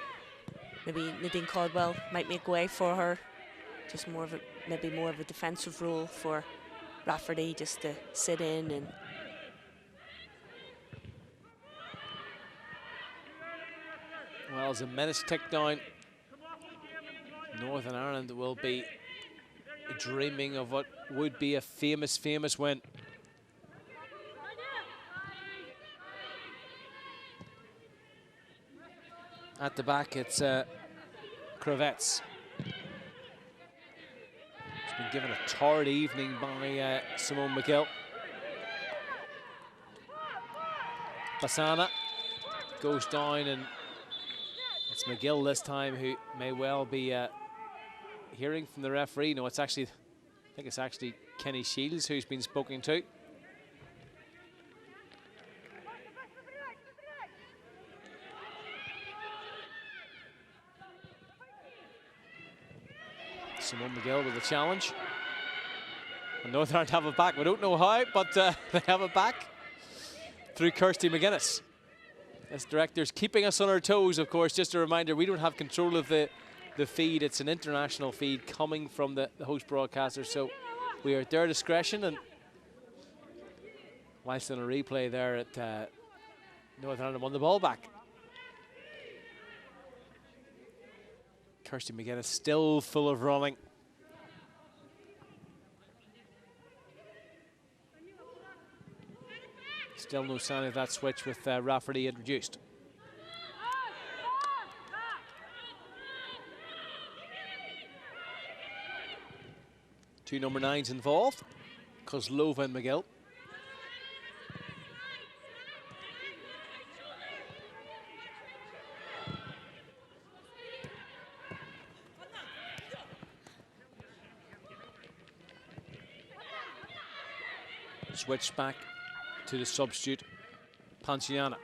Maybe Nadine Caldwell might make way for her. Just more of a, maybe more of a defensive role for Rafferty, just to sit in and. Well, as a minutes tick down, Northern Ireland will be dreaming of what would be a famous, famous win. At the back, it's Kravets. She's been given a torrid evening by Simone McGill. Bassana goes down, and it's McGill this time who may well be hearing from the referee. No, it's actually, I think it's actually Kenny Shields who's been spoken to. Simone McGill with a challenge. And Northern Ireland have it back. We don't know how, but they have it back through Kirsty McGuinness. This director's keeping us on our toes, of course. Just a reminder, we don't have control of the feed. It's an international feed coming from the host broadcaster, so we are at their discretion. And whilst in a replay there at Northern Ireland won the ball back. Kirsty McGuinness still full of running. Still no sign of that switch with Rafferty introduced. Two number 9s involved, Kozlova and McGill. Switched back to the substitute, Pansuliana.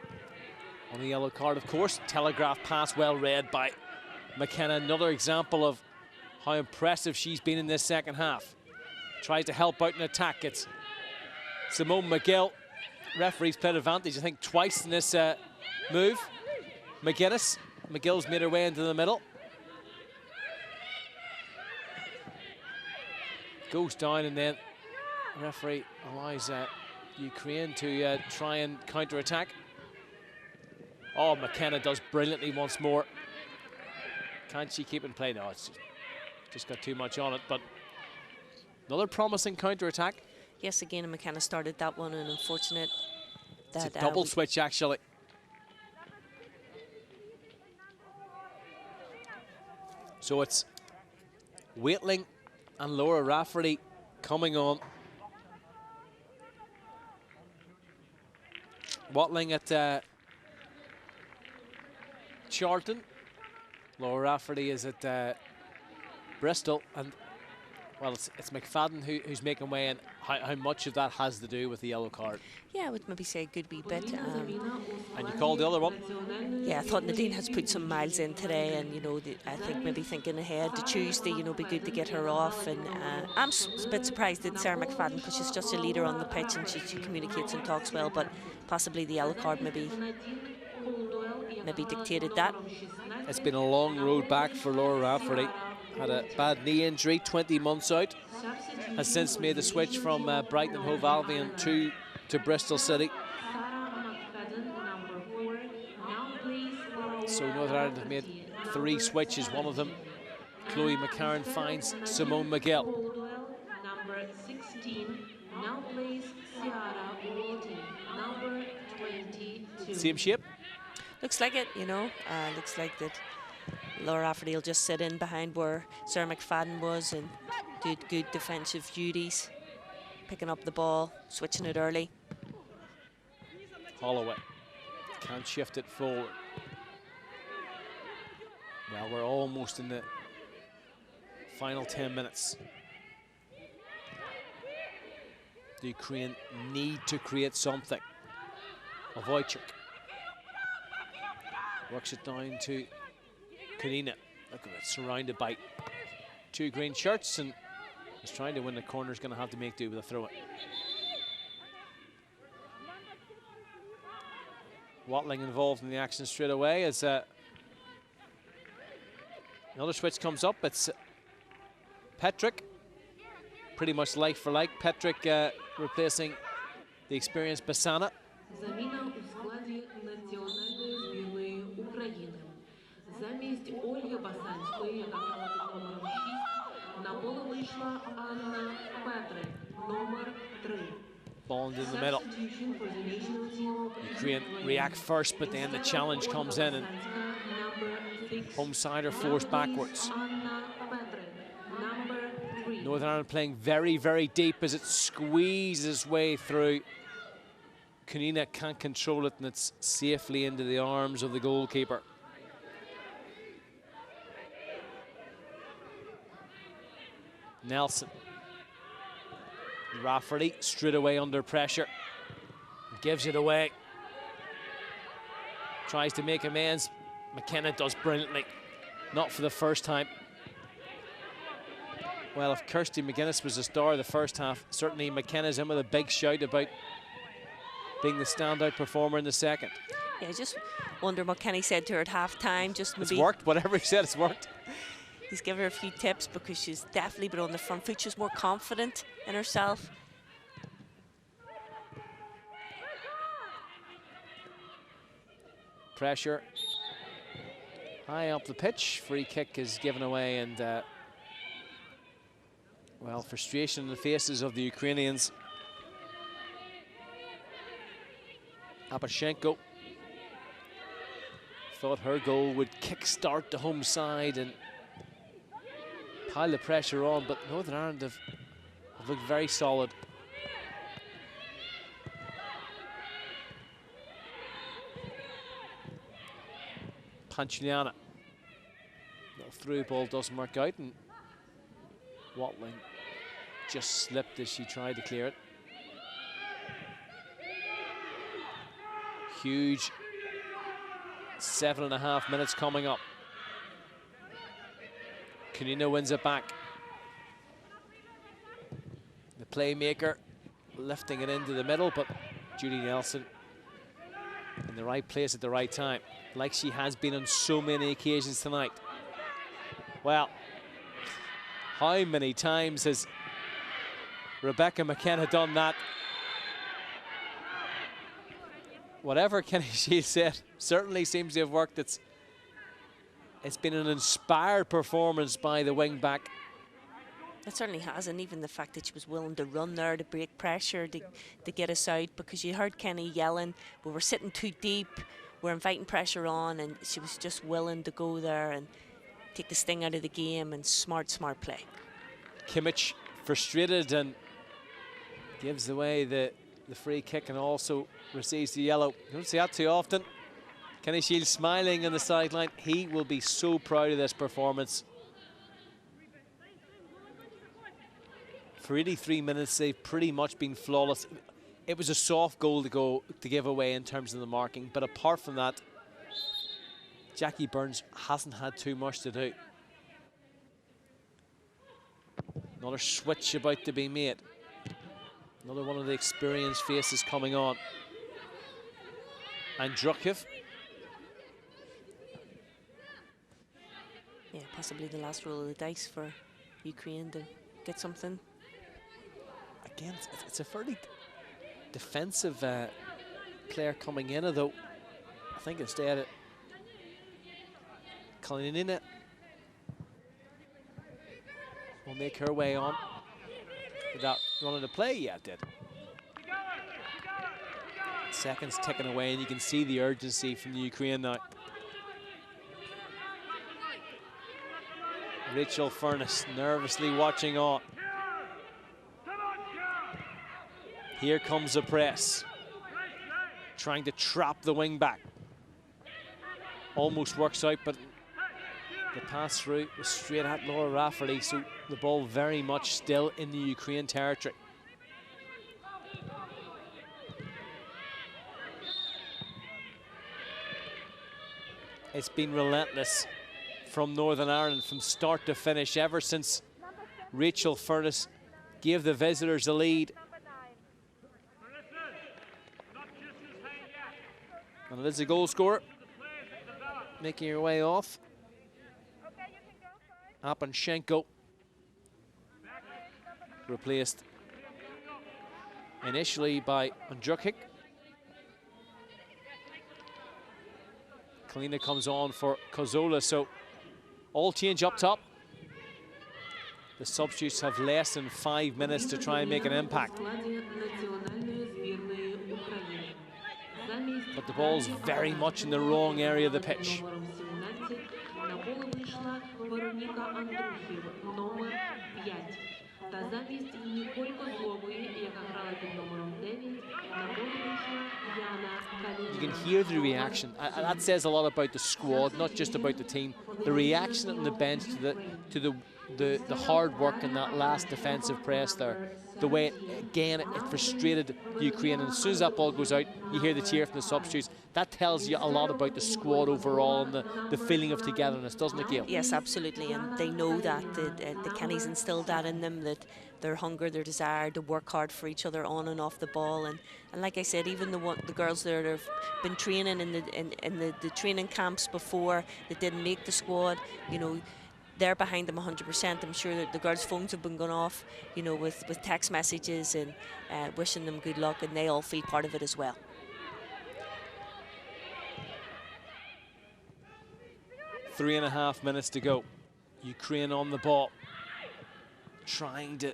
On the yellow card, of course. Telegraph pass, well read by McKenna. Another example of how impressive she's been in this second half. Tries to help out in attack. It's Simone McGill. Referee's played advantage, I think, twice in this move. McGill's made her way into the middle. Goes down, and then referee allows Ukraine to try and counter-attack. Oh, McKenna does brilliantly once more. Can't she keep in play? No, it's just got too much on it, but another promising counter-attack. Yes, again, and McKenna started that one, and unfortunate that... It's a double switch, actually. So it's Waitling and Laura Rafferty coming on. Watling at Charlton. Laura Rafferty is at Bristol, and well, it's McFadden who's making way, and how much of that has to do with the yellow card? Yeah, I would maybe say a good wee bit. And you called the other one? Yeah, I thought Nadine has put some miles in today, and you know, I think maybe thinking ahead to Tuesday, you know, be good to get her off. And I'm a bit surprised at Sarah McFadden, because she's just a leader on the pitch and she communicates and talks well, but possibly the yellow card maybe dictated that. It's been a long road back for Laura Rafferty. Had a bad knee injury, 20 months out. Has since made the switch from Brighton and Hove Albion to Bristol City. So Northern Ireland have made 3 switches. One of them, Chloe McCarron, finds Simone McGill. Number 16 now plays Ciara Uoti, number 22. Same shape? Looks like it, you know. Looks like that Laura Rafferty will just sit in behind where Sarah McFadden was and did good defensive duties, picking up the ball, switching it early. Holloway can't shift it forward. Well, we're almost in the final 10 minutes. The Ukraine need to create something. Wojciech works it down to Kanina. Look at it, surrounded by two green shirts, and he's trying to win the corner. Is going to have to make do with a throw-in. Watling involved in the action straight away as another switch comes up. It's Petrick, pretty much like for like. Petrick replacing the experienced Basana. Заміна у складі національної збірної України. Замість Ольги Басанської, яка грала під номером 6, на поле вийшла Анна Петрик, номер 3. Bond in the middle. Substitution for the national team. Ukraine react first, but then the challenge comes in and home side are forced backwards. Anna Петрик, number 3. Northern Ireland playing very, very deep as it squeezes way through. Kanina can't control it, and it's safely into the arms of the goalkeeper. Nelson. Rafferty straight away under pressure. Gives it away. Tries to make amends. McKenna does brilliantly. Not for the first time. Well, if Kirsty McGuinness was the star of the first half, certainly McKenna's in with a big shout about being the standout performer in the second. Yeah, I just wonder what Kenny said to her at half-time. Just maybe It's worked. Whatever he said, it's worked. he's given her a few tips because she's definitely been on the front foot. She's more confident in herself. Pressure. High up the pitch. Free kick is given away, and well, frustration in the faces of the Ukrainians. Abashenko thought her goal would kick-start the home side and pile the pressure on, but Northern Ireland have looked very solid. Panchiniana. Little through ball doesn't work out, and Watling just slipped as she tried to clear it. Huge 7.5 minutes coming up. Kanina wins it back. The playmaker lifting it into the middle, but Judy Nelson in the right place at the right time, like she has been on so many occasions tonight. Well, how many times has Rebecca McKenna done that? Whatever Kenny Shields said certainly seems to have worked. It's been an inspired performance by the wing back. It certainly has, and even the fact that she was willing to run there to break pressure, to get us out, because you heard Kenny yelling, we were sitting too deep, we're inviting pressure on, and she was just willing to go there and take the sting out of the game, and smart play. Kimmich frustrated and gives away the free kick and also receives the yellow. You don't see that too often. Kenny Shields smiling on the sideline. He will be so proud of this performance. For 83 minutes, they've pretty much been flawless. It was a soft goal to give away in terms of the marking, but apart from that, Jackie Burns hasn't had too much to do. Another switch about to be made. Another one of the experienced faces coming on. And Drukov. Yeah, possibly the last roll of the dice for Ukraine to get something. Again, it's a fairly defensive player coming in, although I think instead Kalinina will make her way on without running the play. Yeah, it did. Seconds ticking away, and you can see the urgency from the Ukraine now. Rachel Furness nervously watching on. Here comes the press. trying to trap the wing back. Almost works out, but the pass through was straight at Laura Rafferty, so the ball very much still in the Ukraine territory. It's been relentless from Northern Ireland from start to finish ever since Rachel Furnace gave the visitors a lead. And it is a goal scorer, making her way off. Apanchenko replaced initially by Andrukic. Kalina comes on for Kozola, so all change up top. The substitutes have less than 5 minutes to try and make an impact. But the ball's very much in the wrong area of the pitch. You can hear the reaction. That says a lot about the squad, not just about the team. The reaction on the bench to the hard work in that last defensive press there. The way, again, it frustrated Ukraine. And as soon as that ball goes out, you hear the cheer from the substitutes. That tells you a lot about the squad overall and the feeling of togetherness, doesn't it, Gail? Yes, absolutely. And they know that. The Kenny's instilled that in them, that their hunger, their desire to work hard for each other on and off the ball. And like I said, even the girls that have been training in the training camps before that didn't make the squad, you know, they're behind them 100%. I'm sure that the girls' phones have been going off, you know, with text messages and wishing them good luck, and they all feel part of it as well. 3.5 minutes to go. Ukraine on the ball, trying to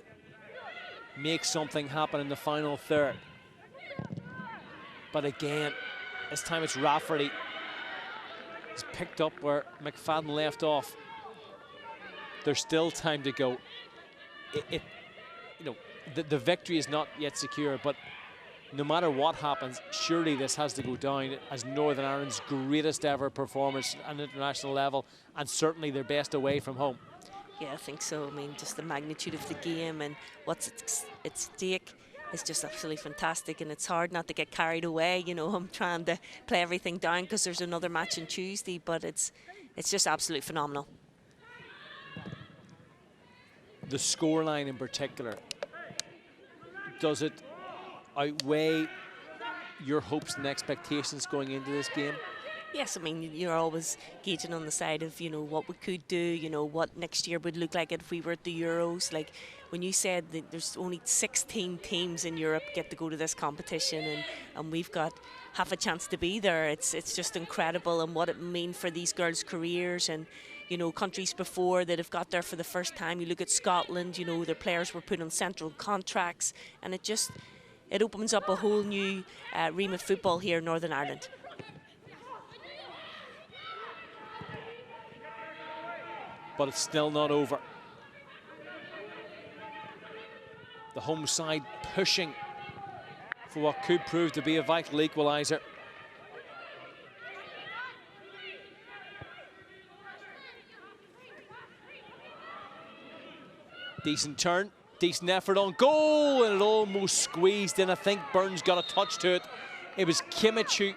make something happen in the final third. But again, this time it's Rafferty. He's picked up where McFadden left off. There's still time to go. You know, the victory is not yet secure, but no matter what happens, surely this has to go down as Northern Ireland's greatest ever performance at an international level, and certainly their best away from home. Yeah, I think so. I mean, just the magnitude of the game and what's at stake is just absolutely fantastic, and it's hard not to get carried away. You know, I'm trying to play everything down because there's another match on Tuesday, but it's just absolutely phenomenal. The scoreline in particular, does it outweigh your hopes and expectations going into this game? Yes, I mean, you're always gauging on the side of, you know, what we could do, you know, what next year would look like if we were at the Euros. Like when you said that there's only 16 teams in Europe get to go to this competition, and we've got half a chance to be there, it's just incredible, and what it means for these girls' careers. And you know, countries before that have got there for the first time. You look at Scotland, you know, their players were put on central contracts, and it opens up a whole new realm of football here in Northern Ireland. But it's still not over. The home side pushing for what could prove to be a vital equaliser. Decent turn, decent effort on goal, and it almost squeezed in. I think Burns got a touch to it. It was Kimmich who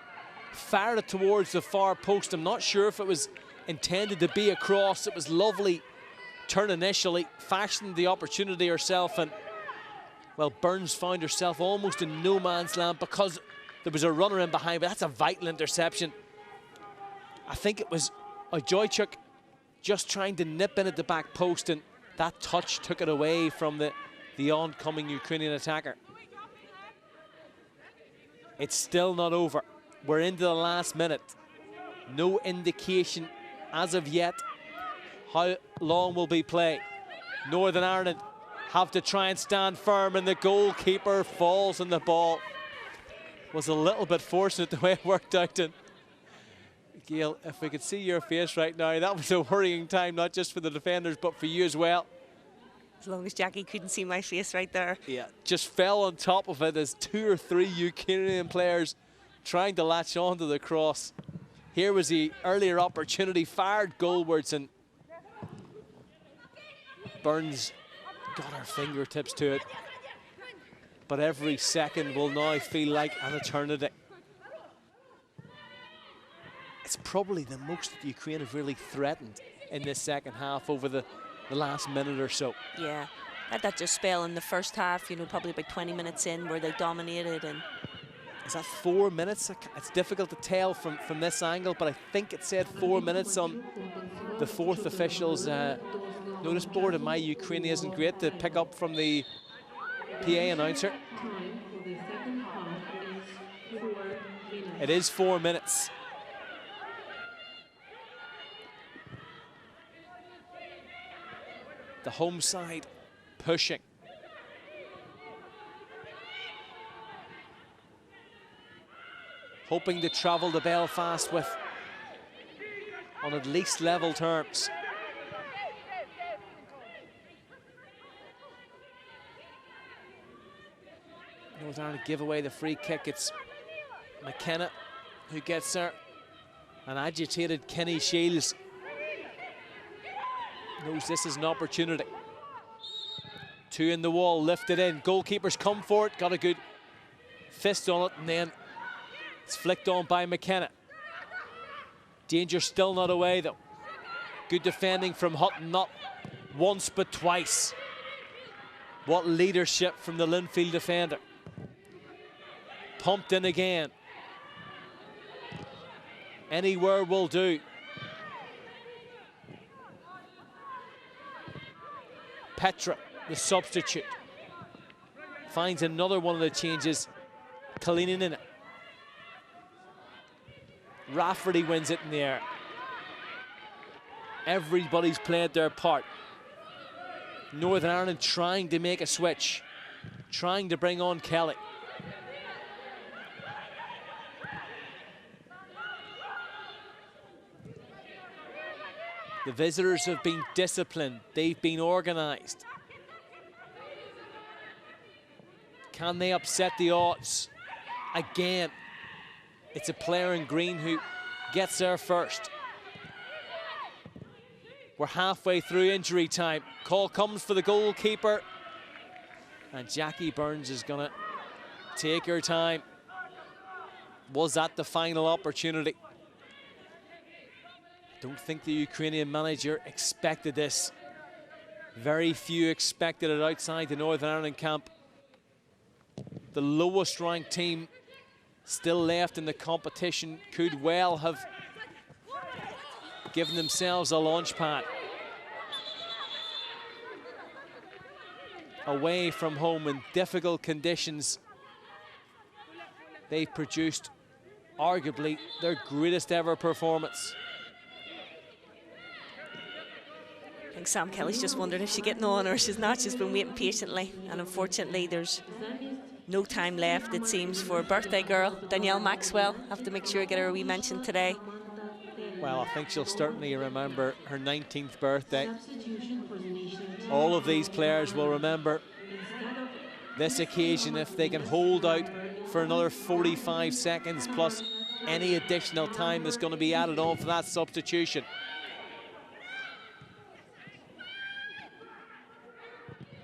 fired it towards the far post. I'm not sure if it was intended to be a cross. It was lovely turn initially, fashioned the opportunity herself, and well, Burns found herself almost in no man's land because there was a runner in behind, but that's a vital interception. I think it was Ojojchuk just trying to nip in at the back post, and that touch took it away from the oncoming Ukrainian attacker. It's still not over. We're into the last minute. No indication as of yet how long will be play. Northern Ireland have to try and stand firm, and the goalkeeper falls on the ball. Was a little bit fortunate the way it worked out. And Gail, if we could see your face right now, that was a worrying time, not just for the defenders, but for you as well. As long as Jackie couldn't see my face right there. Yeah, just fell on top of it as 2 or 3 Ukrainian players trying to latch onto the cross. Here was the earlier opportunity, fired goalwards, and Burns got her fingertips to it. But every second will now feel like an eternity. It's probably the most that Ukraine have really threatened in this second half over the last minute or so. Yeah, had that just spell in the first half, you know, probably about 20 minutes in where they dominated. And is that 4 minutes? It's difficult to tell from this angle, but I think it said 4 minutes on the fourth official's notice board, and my Ukrainian isn't great to pick up from the PA announcer. It is 4 minutes. The home side pushing. Hoping to travel to Belfast with on at least level terms. Northern Ireland give away the free kick. It's McKenna who gets there. An agitated Kenny Shields knows this is an opportunity. Two in the wall, lifted in. Goalkeepers come for it, got a good fist on it, and then it's flicked on by McKenna. Danger still not away though. Good defending from Hutton, not once but twice. What leadership from the Linfield defender. Pumped in again. Anywhere will do. Petra, the substitute, finds another one of the changes. Kalinin in it. Rafferty wins it in the air. Everybody's played their part. Northern Ireland trying to make a switch, trying to bring on Kelly. The visitors have been disciplined, they've been organised. Can they upset the odds? Again, it's a player in green who gets there first. We're halfway through injury time. Call comes for the goalkeeper. And Jackie Burns is gonna take her time. Was that the final opportunity? Don't think the Ukrainian manager expected this. Very few expected it outside the Northern Ireland camp. The lowest ranked team still left in the competition could well have given themselves a launch pad. Away from home in difficult conditions, they've produced arguably their greatest ever performance. I think Sam Kelly's just wondered if she's getting on or she's not. She's been waiting patiently, and unfortunately there's no time left, it seems, for birthday girl Danielle Maxwell. Have to make sure I get her a wee mention today. Well, I think she'll certainly remember her 19th birthday. All of these players will remember this occasion if they can hold out for another 45 seconds plus any additional time that's going to be added on for that substitution.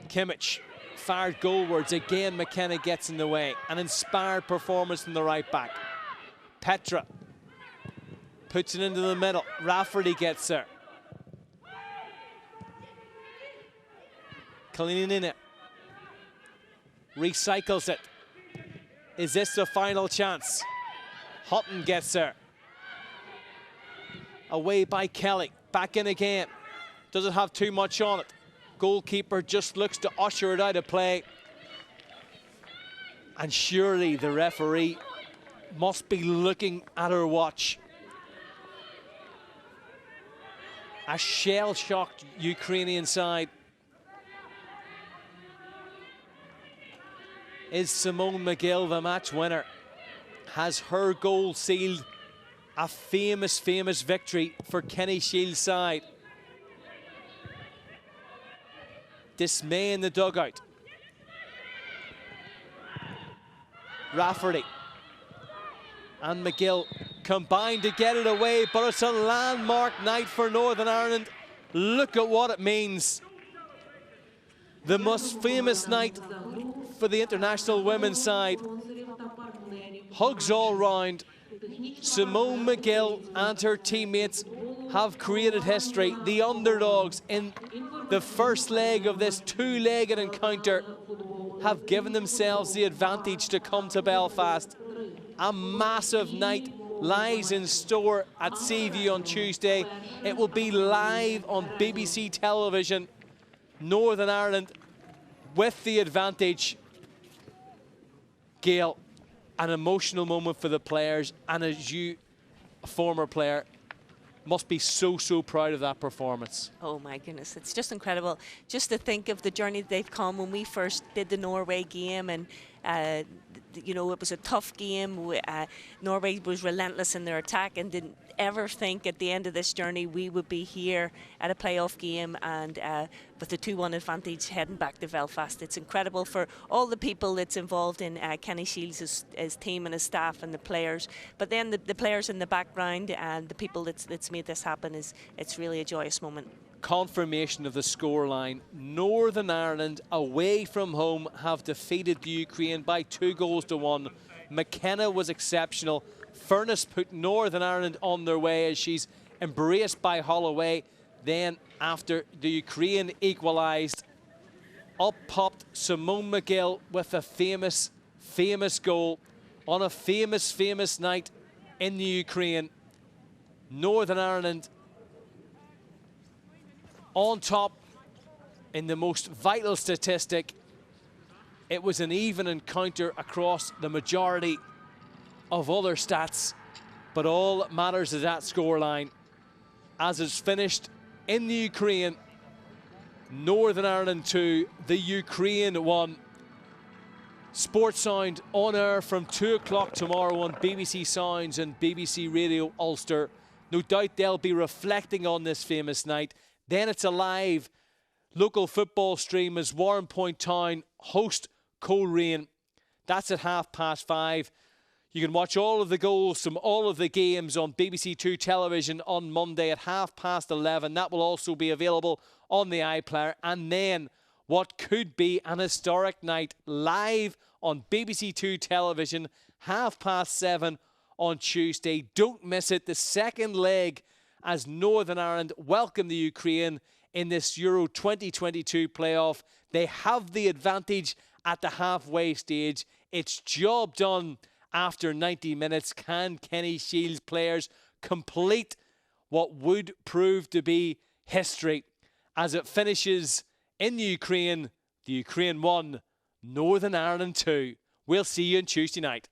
Kimmich fired goalwards. Again, McKenna gets in the way. An inspired performance from the right back. Petra puts it into the middle. Rafferty gets there. Kalinin in it. Recycles it. Is this the final chance? Hutton gets there. Away by Kelly. Back in again. Doesn't have too much on it. Goalkeeper just looks to usher it out of play. And surely the referee must be looking at her watch. A shell-shocked Ukrainian side. Is Simone McGill the match winner? Has her goal sealed a famous, famous victory for Kenny Shields' side? Dismay in the dugout. Rafferty and McGill combine to get it away, but it's a landmark night for Northern Ireland. Look at what it means. The most famous night for the international women's side. Hugs all round. Simone McGill and her teammates have created history. The underdogs in the first leg of this two-legged encounter have given themselves the advantage to come to Belfast. A massive night lies in store at Seaview on Tuesday. It will be live on BBC television. Northern Ireland with the advantage. Gail, an emotional moment for the players, and as you, a former player, must be so proud of that performance. Oh my goodness, it's just incredible. Just to think of the journey they've come. When we first did the Norway game, and you know, it was a tough game. Norway was relentless in their attack, and didn't ever think at the end of this journey we would be here at a playoff game, and with the 2-1 advantage heading back to Belfast. It's incredible for all the people that's involved in Kenny Shields' his team and his staff and the players, but then the players in the background and the people that's made this happen. It's really a joyous moment. Confirmation of the scoreline. Northern Ireland away from home have defeated the Ukraine by 2-1. McKenna was exceptional. Furness put Northern Ireland on their way as she's embraced by Holloway. Then after the Ukraine equalised, up popped Simone McGill with a famous goal on a famous night in the Ukraine. Northern Ireland on top in the most vital statistic. It was an even encounter across the majority of other stats, but all that matters is that scoreline. As it's finished in the Ukraine, Northern Ireland 2, the Ukraine 1. Sports Sound on air from 2 o'clock tomorrow on BBC Sounds and BBC Radio Ulster. No doubt they'll be reflecting on this famous night. Then it's a live local football stream as Warrenpoint Town host Coleraine. That's at 5:30. You can watch all of the goals from all of the games on BBC Two television on Monday at 11:30. That will also be available on the iPlayer. And then what could be an historic night live on BBC Two television, 7:30 on Tuesday. Don't miss it. The second leg as Northern Ireland welcome the Ukraine in this Euro 2022 playoff. They have the advantage at the halfway stage. It's job done after 90 minutes. Can Kenny Shields players complete what would prove to be history as it finishes in the Ukraine 1, Northern Ireland 2. We'll see you on Tuesday night.